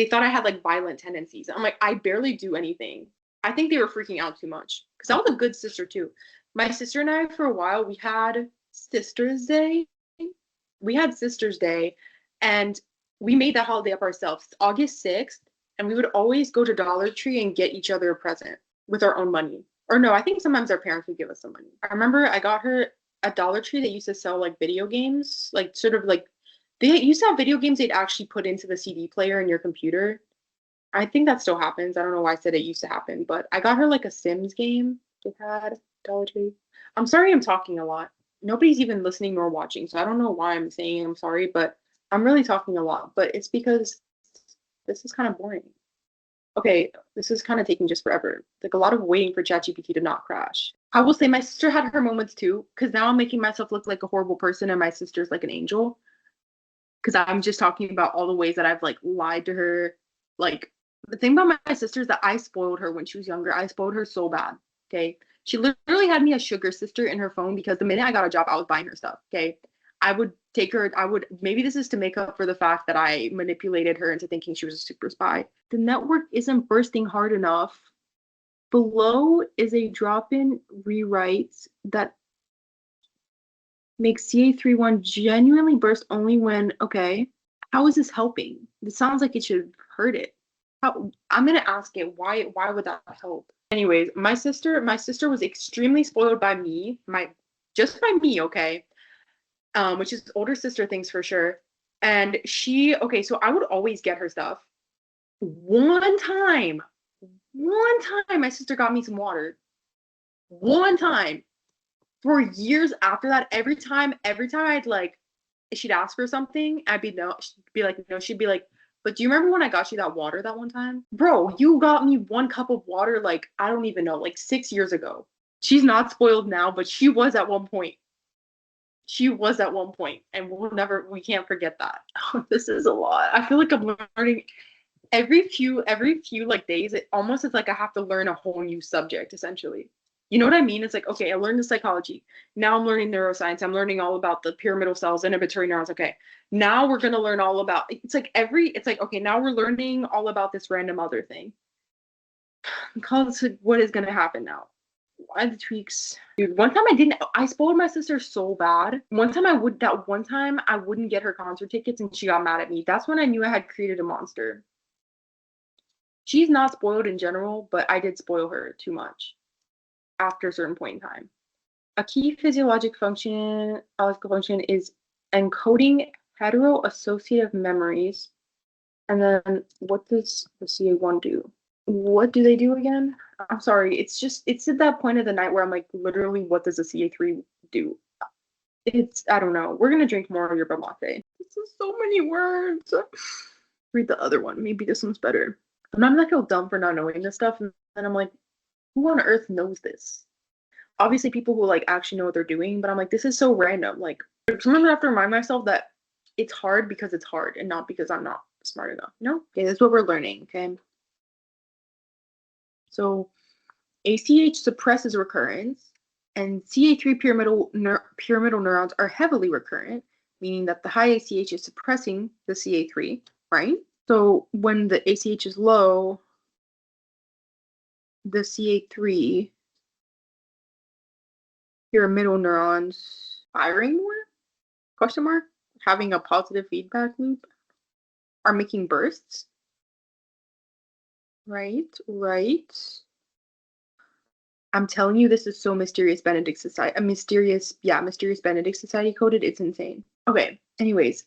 thought I had like violent tendencies. I'm like, I barely do anything. I think they were freaking out too much because I was a good sister too. My sister and I, for a while, we had Sisters Day. We had Sisters Day, and we made that holiday up ourselves. August 6th, and we would always go to Dollar Tree and get each other a present with our own money. Or no, I think sometimes our parents would give us some money. I remember I got her at Dollar Tree. They used to sell like video games, like sort of like they used to have video games they'd actually put into the CD player in your computer. I think that still happens. I don't know why I said it used to happen, but I got her like a Sims game they had Dollar Tree. I'm sorry I'm talking a lot. Nobody's even listening nor watching, so I don't know why I'm saying I'm sorry, but I'm really talking a lot. But it's because this is kind of boring. Okay, this is kind of taking just forever. Like a lot of waiting for ChatGPT to not crash. I will say my sister had her moments too, because now I'm making myself look like a horrible person and my sister's like an angel. Because I'm just talking about all the ways that I've like lied to her. Like the thing about my sister is that I spoiled her when she was younger. I spoiled her so bad. Okay. She literally had me a sugar sister in her phone because the minute I got a job, I was buying her stuff. Okay. I would take her, maybe this is to make up for the fact that I manipulated her into thinking she was a super spy. The network isn't bursting hard enough. Below is a drop-in rewrite that makes CA31 genuinely burst only when, okay, how is this helping? This sounds like it should hurt it. I'm gonna ask it, why would that help? Anyways, my sister was extremely spoiled by me, just by me, okay? Which is older sister things for sure. And okay, so I would always get her stuff. One time, my sister got me some water. One time. For years after that, every time I'd like, she'd ask for something, I'd be no, she'd be like, no, she'd be like, but do you remember when I got you that water that one time? Bro, you got me 1 cup of water, like, I don't even know, like 6 years ago. She's not spoiled now, but she was at one point. And we can't forget that. This is a lot. I feel like I'm learning every few like days. It almost is like I have to learn a whole new subject, essentially. You know what I mean? It's like, okay, I learned the psychology. Now I'm learning neuroscience. I'm learning all about the pyramidal cells, inhibitory neurons. Okay, now we're going to learn all about, it's like, okay, now we're learning all about this random other thing. Because what is going to happen now? Why the tweaks? Dude, one time I spoiled my sister so bad. One time I wouldn't get her concert tickets and she got mad at me. That's when I knew I had created a monster. She's not spoiled in general, but I did spoil her too much after a certain point in time. A key physiological function is encoding heteroassociative memories. And then what does the CA1 do? What do they do again? I'm sorry, it's at that point of the night where I'm like, literally, what does the CA3 do? I don't know. We're gonna drink more of your latte. This is so many words. Read the other one. Maybe this one's better. And I'm like, feel dumb for not knowing this stuff. And I'm like, who on earth knows this? Obviously, people who like actually know what they're doing, but I'm like, this is so random. Like, sometimes I have to remind myself that it's hard because it's hard and not because I'm not smart enough. No? Okay, this is what we're learning, okay? So, ACH suppresses recurrence, and CA3 pyramidal neurons are heavily recurrent, meaning that the high ACH is suppressing the CA3, right? So, when the ACH is low, the CA3 pyramidal neurons firing more? Question mark? Having a positive feedback loop? Are making bursts? Right. I'm telling you, this is so mysterious Benedict Society. Mysterious Benedict Society coded. It's insane. Okay. Anyways,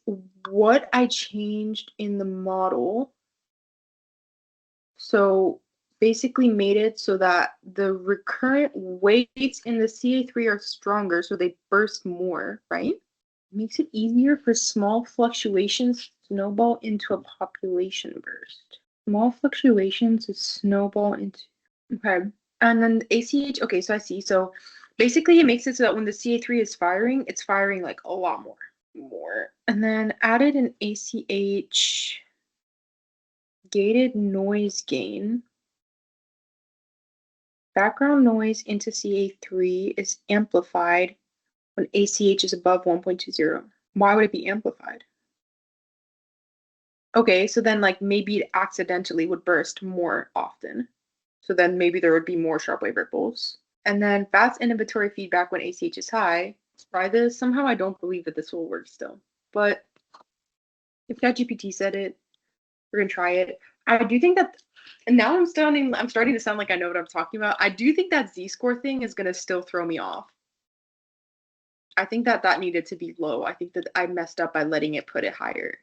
what I changed in the model. So basically made it so that the recurrent weights in the CA3 are stronger, so they burst more, right? Makes it easier for small fluctuations to snowball into a population burst. Small fluctuations to snowball into, okay. And then the ACH, okay, so I see. So basically it makes it so that when the CA3 is firing, it's firing like a lot more. And then added an ACH gated noise gain. Background noise into CA3 is amplified when ACH is above 1.20. Why would it be amplified? Okay, so then like maybe it accidentally would burst more often. So then maybe there would be more sharp wave ripples. And then fast inhibitory feedback when ACH is high. Try this. Somehow I don't believe that this will work still. But if ChatGPT said it, we're gonna try it. I do think that, and now I'm starting to sound like I know what I'm talking about. I do think that Z-score thing is gonna still throw me off. I think that that needed to be low. I think that I messed up by letting it put it higher.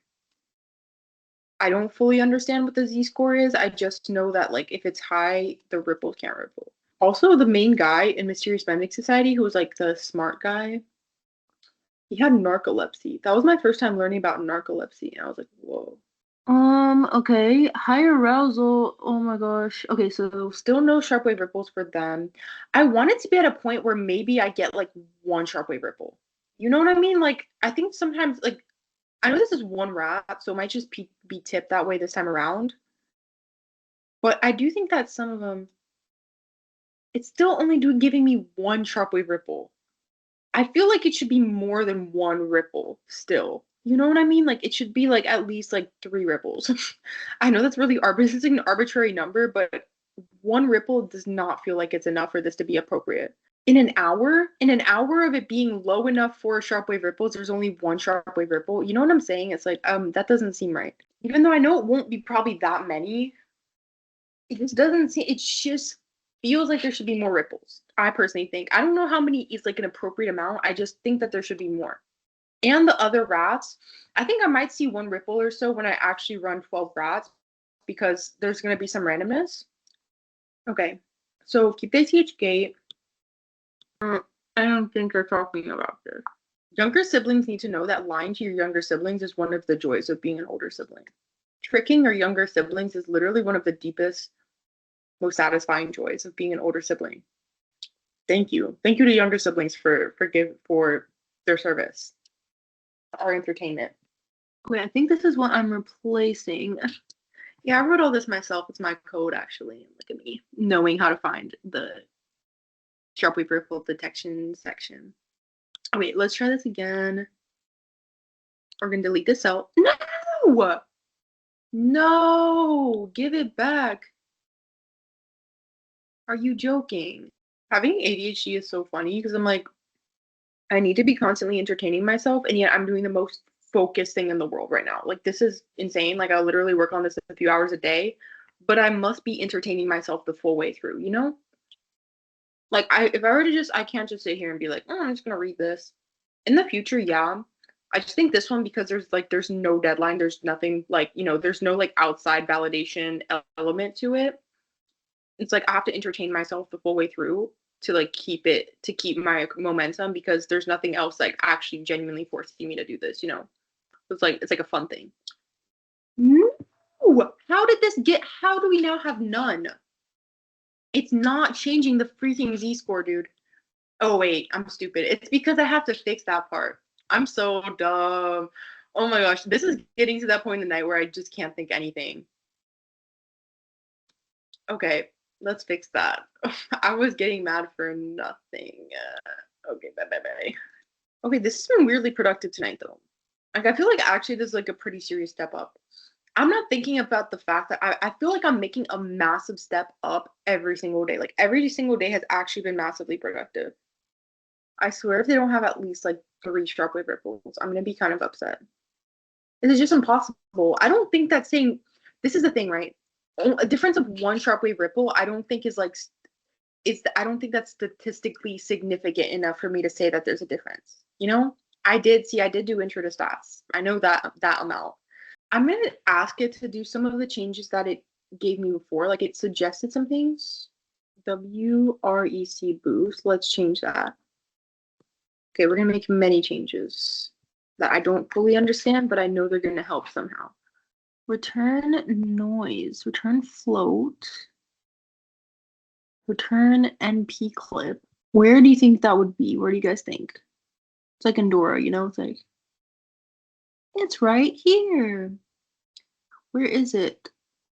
I don't fully understand what the Z-score is. I just know that like if it's high, the ripples can't ripple. Also, the main guy in Mysterious Mending Society, who was like the smart guy, he had narcolepsy. That was my first time learning about narcolepsy, and I was like, whoa. Okay. High arousal. Oh my gosh. Okay, so still no sharp wave ripples for them. I want it to be at a point where maybe I get like one sharp wave ripple. You know what I mean? Like, I think sometimes, like, I know this is one rat, so it might just be tipped that way this time around. But I do think that some of them, it's still only giving me one sharp wave ripple. I feel like it should be more than one ripple still. You know what I mean? Like it should be like at least like three ripples. I know that's really arbitrary. It's like an arbitrary number, but one ripple does not feel like it's enough for this to be appropriate. In an hour of it being low enough for sharp wave ripples, there's only one sharp wave ripple. You know what I'm saying? It's like, that doesn't seem right. Even though I know it won't be probably that many, it just doesn't seem, it just feels like there should be more ripples. I personally think. I don't know how many is like an appropriate amount. I just think that there should be more. And the other rats, I think I might see one ripple or so when I actually run 12 rats because there's going to be some randomness. Okay, so keep the ACH gate. I don't think they're talking about this. Younger siblings need to know that lying to your younger siblings is one of the joys of being an older sibling. Tricking your younger siblings is literally one of the deepest, most satisfying joys of being an older sibling. Thank you. Thank you to younger siblings for their service, our entertainment. Wait, I think this is what I'm replacing. Yeah, I wrote all this myself. It's my code actually. Look at me knowing how to find the sharp wave ripple detection section. Oh, wait, let's try this again. We're gonna delete this out. No! No! Give it back. Are you joking? Having ADHD is so funny because I'm like, I need to be constantly entertaining myself, and yet I'm doing the most focused thing in the world right now. Like, this is insane. Like, I literally work on this a few hours a day, but I must be entertaining myself the full way through, you know? Like, if I were to just, I can't just sit here and be like, oh, I'm just gonna read this. In the future, yeah. I just think this one because there's no deadline, there's nothing like, there's no like outside validation element to it. It's like I have to entertain myself the full way through to like keep my momentum because there's nothing else like actually genuinely forcing me to do this, you know. It's like a fun thing. No, how do we now have none? It's not changing the freaking Z-score, dude. Oh wait, I'm stupid. It's because I have to fix that part. I'm so dumb. Oh my gosh, this is getting to that point in the night where I just can't think anything. Okay, let's fix that. I was getting mad for nothing. Okay, bye. Okay, this has been weirdly productive tonight, though. Like, I feel like actually this is like a pretty serious step up. I'm not thinking about the fact that I feel like I'm making a massive step up every single day. Like, every single day has actually been massively productive. I swear if they don't have at least like 3 sharp wave ripples, I'm gonna be kind of upset. It is just impossible. I don't think that saying this is the thing, right? A difference of one sharp wave ripple, I don't think is like I don't think that's statistically significant enough for me to say that there's a difference. You know, I did do intro to stats. I know that amount. I'm gonna ask it to do some of the changes that it gave me before. Like it suggested some things. WREC boost. Let's change that. Okay, we're gonna make many changes that I don't fully understand, but I know they're gonna help somehow. Return noise, return float, return NP clip. Where do you think that would be? Where do you guys think? It's like Endora, you know? It's like, it's right here. Where is it?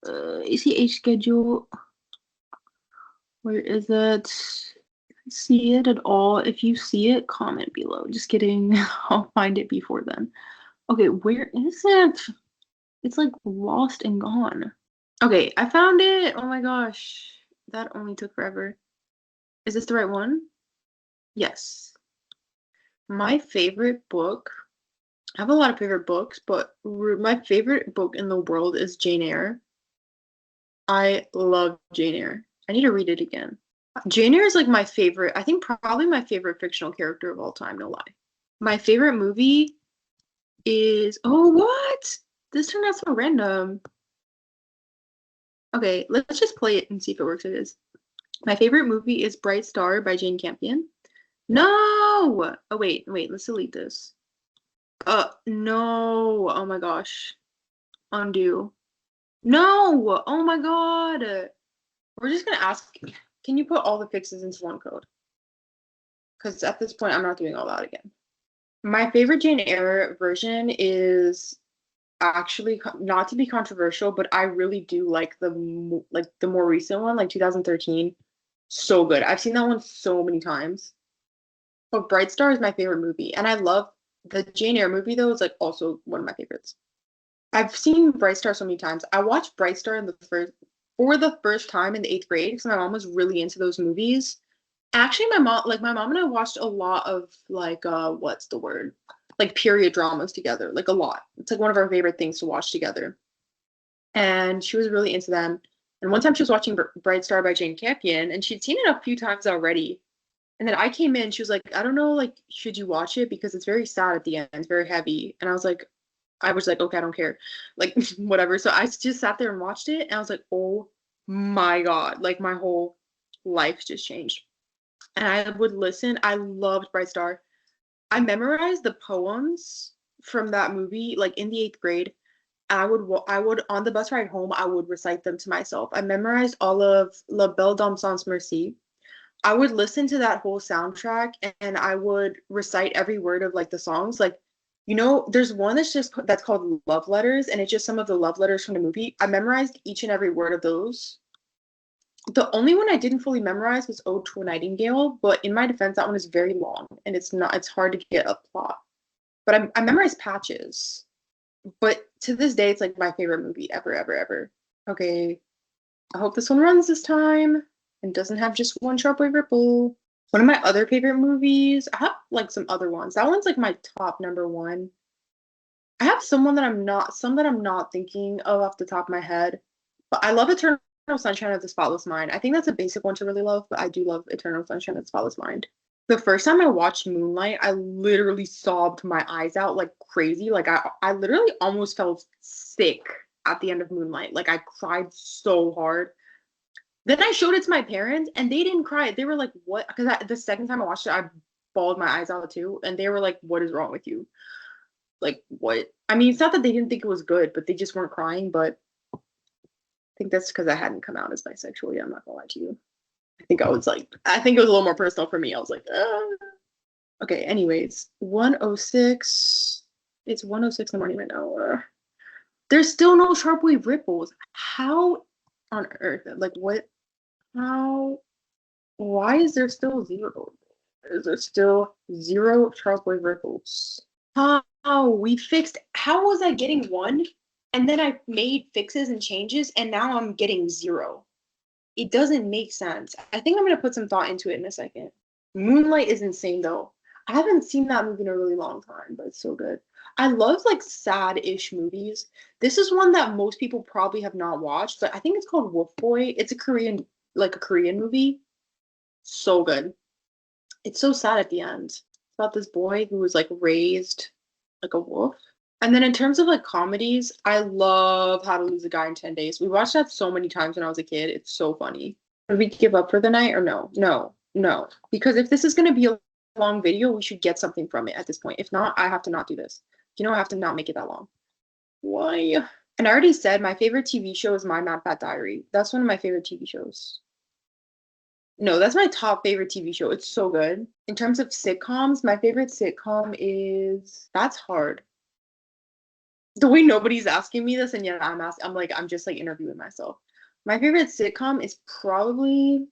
ACH schedule. Where is it? See it at all? If you see it, comment below. Just kidding. I'll find it before then. Okay, where is it? It's like lost and gone. Okay, I found it. Oh my gosh. That only took forever. Is this the right one? Yes. My favorite book. I have a lot of favorite books, but my favorite book in the world is Jane Eyre. I love Jane Eyre. I need to read it again. Jane Eyre is like my favorite, I think probably my favorite fictional character of all time, no lie. My favorite movie is, oh, what? This turned out so random. Okay, let's just play it and see if it works. It is. My favorite movie is Bright Star by Jane Campion. No! Oh, wait, let's delete this. No. Oh my gosh. Undo. No! Oh my god! We're just gonna ask, can you put all the fixes into one code? Because at this point, I'm not doing all that again. My favorite Jane Eyre version is actually not to be controversial, but I really do like the more recent one, like 2013. So good. I've seen that one so many times. But Bright Star is my favorite movie, and I love the Jane Eyre movie though. Is like also one of my favorites. I've seen Bright Star so many times. I watched Bright Star for the first time in the 8th grade because my mom was really into those movies. Actually, my mom and I watched a lot of like what's the word? Like period dramas together, like a lot. It's like one of our favorite things to watch together. And she was really into them. And one time she was watching Bright Star by Jane Campion, and she'd seen it a few times already. And then I came in, she was like, I don't know, like, should you watch it? Because it's very sad at the end, it's very heavy. And I was like, okay, I don't care. Like, whatever. So I just sat there and watched it, and I was like, oh my God, like my whole life just changed. And I would listen. I loved Bright Star. I memorized the poems from that movie, like in the 8th grade. I would on the bus ride home, I would recite them to myself. I memorized all of La Belle Dame Sans Merci. I would listen to that whole soundtrack and I would recite every word of like the songs. Like, there's one that's called Love Letters, and it's just some of the love letters from the movie. I memorized each and every word of those. The only one I didn't fully memorize was Ode to a Nightingale, but in my defense, that one is very long and it's hard to get a plot. But I memorized patches. But to this day, it's like my favorite movie ever, ever, ever. Okay, I hope this one runs this time and doesn't have just one sharp wave ripple. One of my other favorite movies, I have like some other ones. That one's like my top number one. I have some that I'm not thinking of off the top of my head. But I love Eternal Sunshine of the Spotless Mind. I think that's a basic one to really love, but I do love Eternal Sunshine of the Spotless Mind. The first time I watched Moonlight, I literally sobbed my eyes out like crazy. Like I literally almost felt sick at the end of Moonlight. Like I cried so hard. Then I showed it to my parents and they didn't cry. They were like, what? Because the second time I watched it, I bawled my eyes out too. And they were like, what is wrong with you? Like, what? I mean, it's not that they didn't think it was good, but they just weren't crying. But I think that's because I hadn't come out as bisexual yet. I'm not gonna lie to you. I think it was a little more personal for me. I was like, okay, anyways, 106. It's 106 in the morning right now. There's still no sharp wave ripples. How on earth? Like, what? How? Why is there still zero? Is there still zero sharp wave ripples? How? How was I getting one? And then I made fixes and changes, and now I'm getting zero. It doesn't make sense. I think I'm going to put some thought into it in a second. Moonlight is insane, though. I haven't seen that movie in a really long time, but it's so good. I love like sad-ish movies. This is one that most people probably have not watched, but I think it's called Wolf Boy. It's a Korean movie. So good. It's so sad at the end. It's about this boy who was like raised like a wolf. And then in terms of like comedies, I love How to Lose a Guy in 10 Days. We watched that so many times when I was a kid. It's so funny. Would we give up for the night or no? No. Because if this is going to be a long video, we should get something from it at this point. If not, I have to not do this. I have to not make it that long. Why? And I already said my favorite TV show is My Mad Fat Diary. That's one of my favorite TV shows. No, that's my top favorite TV show. It's so good. In terms of sitcoms, my favorite sitcom is... That's hard. The way nobody's asking me this, and yet I'm just like interviewing myself. My favorite sitcom is probably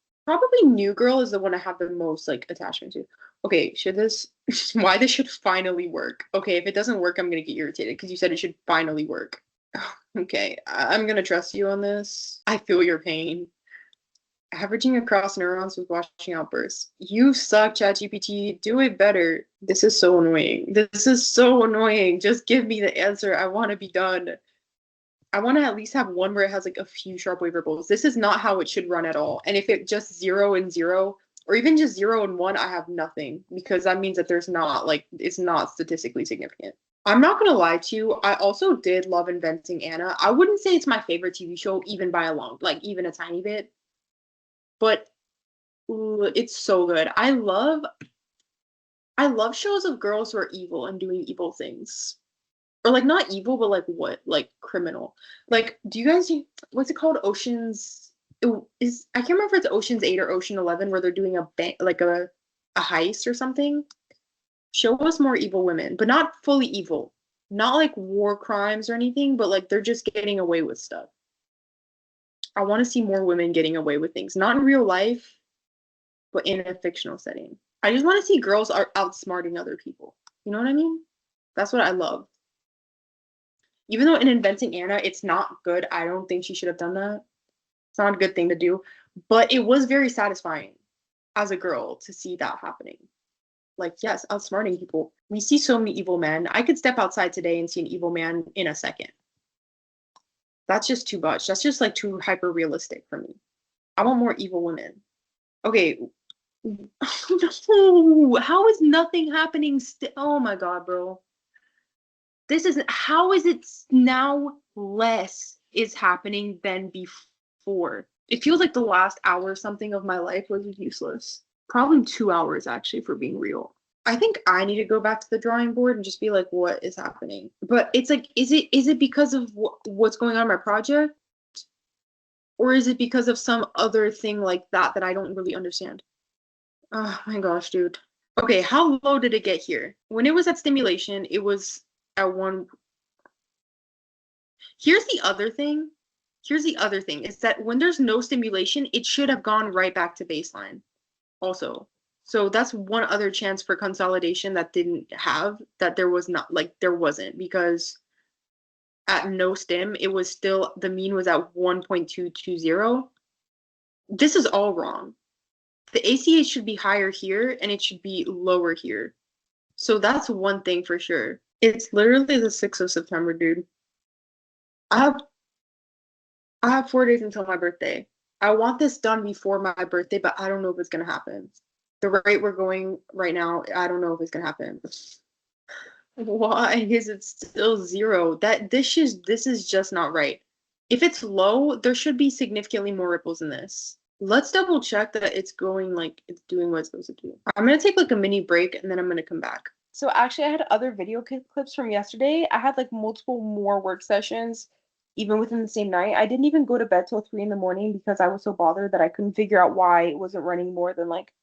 New Girl is the one I have the most like attachment to. Okay, why this should finally work. Okay, if it doesn't work, I'm gonna get irritated because you said it should finally work. Okay, I'm gonna trust you on this. I feel your pain. Averaging across neurons with watching outbursts. You suck, ChatGPT. Do it better. This is so annoying. Just give me the answer. I want to be done. I want to at least have one where it has like a few sharp wave ripples. This is not how it should run at all. And if it just 0 and 0, or even just 0 and 1, I have nothing, because that means that there's not, like, it's not statistically significant. I'm not gonna lie to you, I also did love Inventing Anna. I wouldn't say it's my favorite TV show, even by a long, like, even a tiny bit, but it's so good. I love shows of girls who are evil and doing evil things. Or like not evil, but like what? Like criminal. Like, do you guys, what's it called? Oceans, is, I can't remember if it's Ocean's 8 or Ocean 11, where they're doing a bank, like a heist or something. Show us more evil women, but not fully evil. Not like war crimes or anything, but like they're just getting away with stuff. I want to see more women getting away with things, not in real life, but in a fictional setting. I just want to see girls are outsmarting other people. You know what I mean? That's what I love. Even though in Inventing Anna, it's not good. I don't think she should have done that. It's not a good thing to do. But it was very satisfying as a girl to see that happening. Like, yes, outsmarting people. We see so many evil men. I could step outside today and see an evil man in a second. That's just too much. That's just like too hyper realistic for me. I want more evil women. Okay. No, how is nothing happening still? Oh my god, bro. This is, how is it now less is happening than before? It feels like the last hour or something of my life was useless. Probably 2 hours, actually, for being real. I think I need to go back to the drawing board and just be like, what is happening? But it's like, is it because of what's going on in my project? Or is it because of some other thing like that I don't really understand? Oh my gosh, dude. Okay, how low did it get here? When it was at stimulation, it was at one. Here's the other thing. Here's the other thing is that when there's no stimulation, it should have gone right back to baseline also. So that's one other chance for consolidation that didn't have, that there was not, like, there wasn't, because at no stim, it was still, the mean was at 1.220. This is all wrong. The ACH should be higher here and it should be lower here. So that's one thing for sure. It's literally the 6th of September, dude. I have I have 4 days until my birthday. I want this done before my birthday, but I don't know if it's gonna happen. The rate we're going right now, I don't know if it's gonna happen. Why is it still 0? This is just not right. If it's low, there should be significantly more ripples in this. Let's double check that it's going, like, it's doing what it's supposed to do. I'm gonna take like a mini break and then I'm gonna come back. So actually, I had other video clips from yesterday. I had like multiple more work sessions, even within the same night. I didn't even go to bed till 3 in the morning because I was so bothered that I couldn't figure out why it wasn't running more than like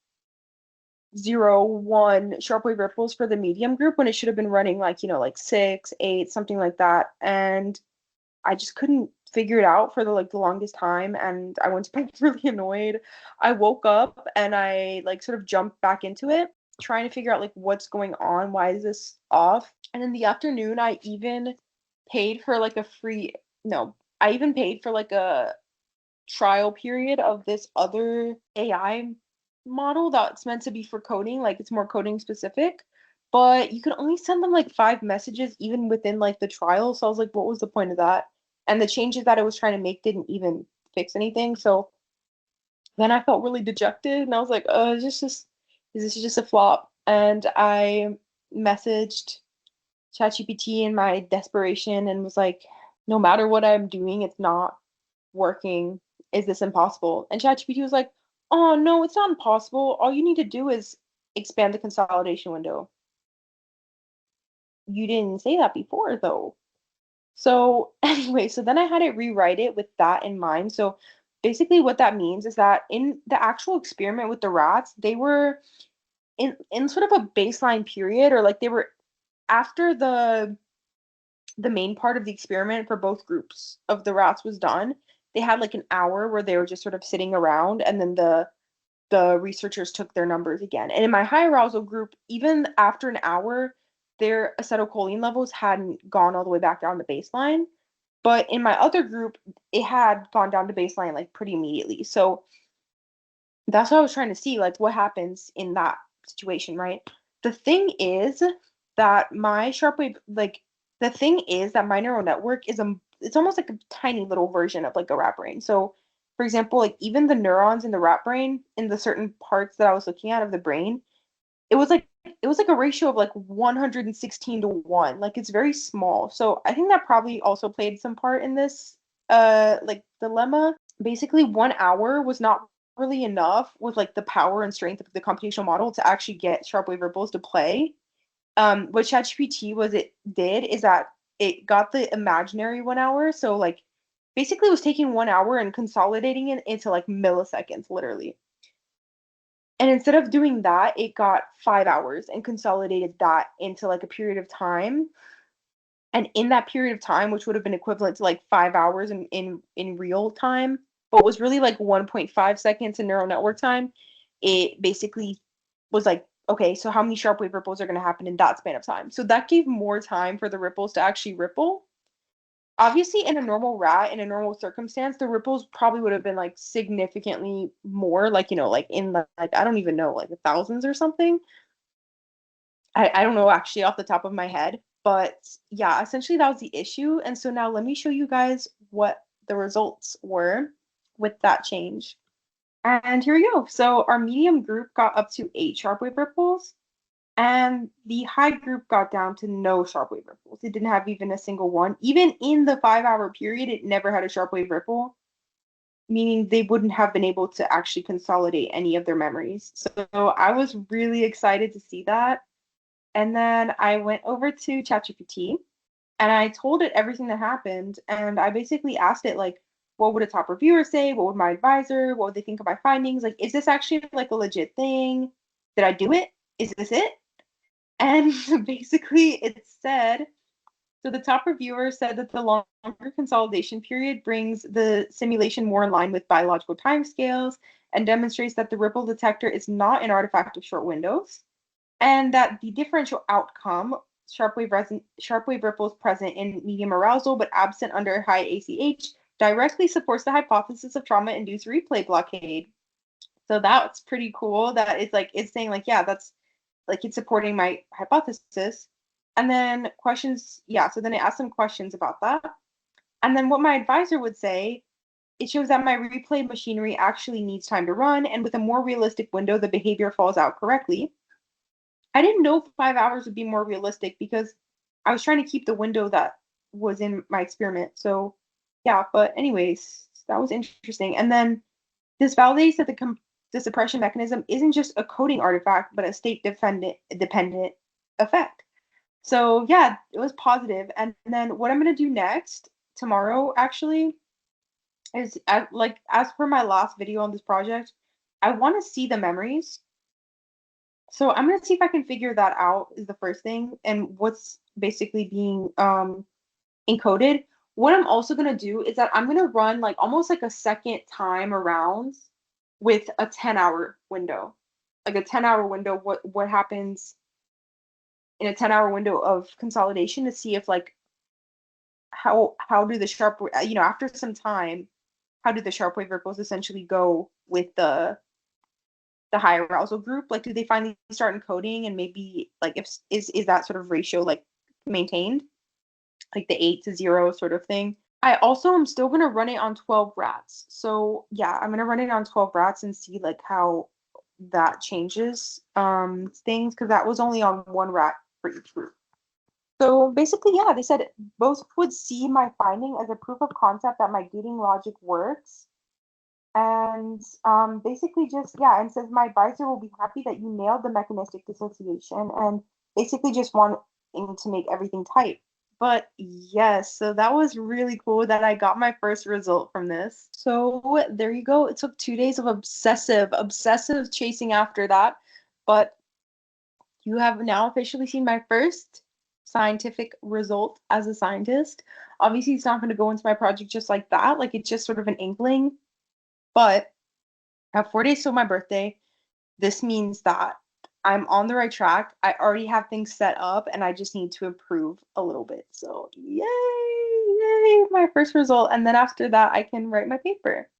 0, 1 sharp wave ripples for the medium group when it should have been running like, like 6, 8, something like that. And I just couldn't figure it out for the longest time, and I went to bed really annoyed. I woke up and I like sort of jumped back into it, trying to figure out like what's going on, why is this off? And in the afternoon, I even paid for like a free no, I even paid for like a trial period of this other AI model that's meant to be for coding, like it's more coding specific. But you can only send them like 5 messages even within like the trial. So I was like, what was the point of that? And the changes that I was trying to make didn't even fix anything. So then I felt really dejected and I was like, is this just a flop? And I messaged ChatGPT in my desperation and was like, no matter what I'm doing, it's not working. Is this impossible? And ChatGPT was like, oh no, it's not impossible. All you need to do is expand the consolidation window. You didn't say that before though. So anyway, so then I had it rewrite it with that in mind. So basically what that means is that in the actual experiment with the rats, they were in sort of a baseline period, or like they were after the main part of the experiment for both groups of the rats was done. They had like an hour where they were just sort of sitting around, and then the researchers took their numbers again. And in my high arousal group, even after an hour, their acetylcholine levels hadn't gone all the way back down to baseline. But in my other group, it had gone down to baseline like pretty immediately. So that's what I was trying to see, like what happens in that situation, right? The thing is that my sharp wave, like the thing is that my neural network is a it's almost like a tiny little version of like a rat brain. So for example, like even the neurons in the rat brain in the certain parts that I was looking at of the brain, it was like a ratio of like 116 to 1. Like it's very small. So I think that probably also played some part in this like dilemma. Basically 1 hour was not really enough with like the power and strength of the computational model to actually get sharp wave ripples to play. What ChatGPT was it did is that it got the imaginary 1 hour. So like basically it was taking 1 hour and consolidating it into like milliseconds, literally. And instead of doing that, it got 5 hours and consolidated that into like a period of time. And in that period of time, which would have been equivalent to like 5 hours in real time, but was really like 1.5 seconds in neural network time, it basically was like, okay, so how many sharp wave ripples are going to happen in that span of time? So that gave more time for the ripples to actually ripple. Obviously, in a normal rat, in a normal circumstance, the ripples probably would have been like significantly more, like, like in like, I don't even know, like the thousands or something. I don't know actually off the top of my head, but yeah, essentially that was the issue. And so now let me show you guys what the results were with that change. And here we go. So our medium group got up to 8 sharp wave ripples, and the high group got down to no sharp wave ripples. It didn't have even a single one. Even in the 5 hour period, it never had a sharp wave ripple, meaning they wouldn't have been able to actually consolidate any of their memories. So I was really excited to see that. And then I went over to ChatGPT and I told it everything that happened. And I basically asked it, like, what would a top reviewer say? What would my advisor? What would they think of my findings? Like, is this actually like a legit thing? Did I do it? Is this it? And basically it said, so the top reviewer said that the longer consolidation period brings the simulation more in line with biological timescales and demonstrates that the ripple detector is not an artifact of short windows, and that the differential outcome, sharp wave ripples present in medium arousal but absent under high ACH, directly supports the hypothesis of trauma-induced replay blockade. So that's pretty cool. That it's saying like, yeah, that's like it's supporting my hypothesis. And then questions, yeah. So then it asked some questions about that. And then what my advisor would say, it shows that my replay machinery actually needs time to run, and with a more realistic window, the behavior falls out correctly. I didn't know 5 hours would be more realistic because I was trying to keep the window that was in my experiment. So yeah, but anyways, that was interesting. And then this validates that the suppression mechanism isn't just a coding artifact, but a state dependent effect. So yeah, it was positive. And then what I'm gonna do next tomorrow actually is as per my last video on this project, I want to see the memories. So I'm gonna see if I can figure that out is the first thing, and what's basically being encoded. What I'm also gonna do is that I'm gonna run like almost like a second time around with a 10-hour window. Like a 10-hour window, what happens in a 10-hour window of consolidation to see if like how do the sharp after some time, how do the sharp wave ripples essentially go with the high arousal group? Like, do they finally start encoding, and maybe like if is that sort of ratio like maintained, like the 8 to 0 sort of thing? I also am still gonna run it on 12 rats. So yeah, I'm gonna run it on 12 rats and see like how that changes things, because that was only on one rat for each group. So basically, yeah, they said both would see my finding as a proof of concept that my gating logic works. And basically just, yeah, and says my advisor will be happy that you nailed the mechanistic dissociation, and basically just wanting to make everything tight. But yes, so that was really cool that I got my first result from this. So there you go. It took 2 days of obsessive chasing after that. But you have now officially seen my first scientific result as a scientist. Obviously, it's not going to go into my project just like that. Like, it's just sort of an inkling. But I have 4 days till my birthday. This means that I'm on the right track. I already have things set up and I just need to improve a little bit. So yay, my first result. And then after that, I can write my paper.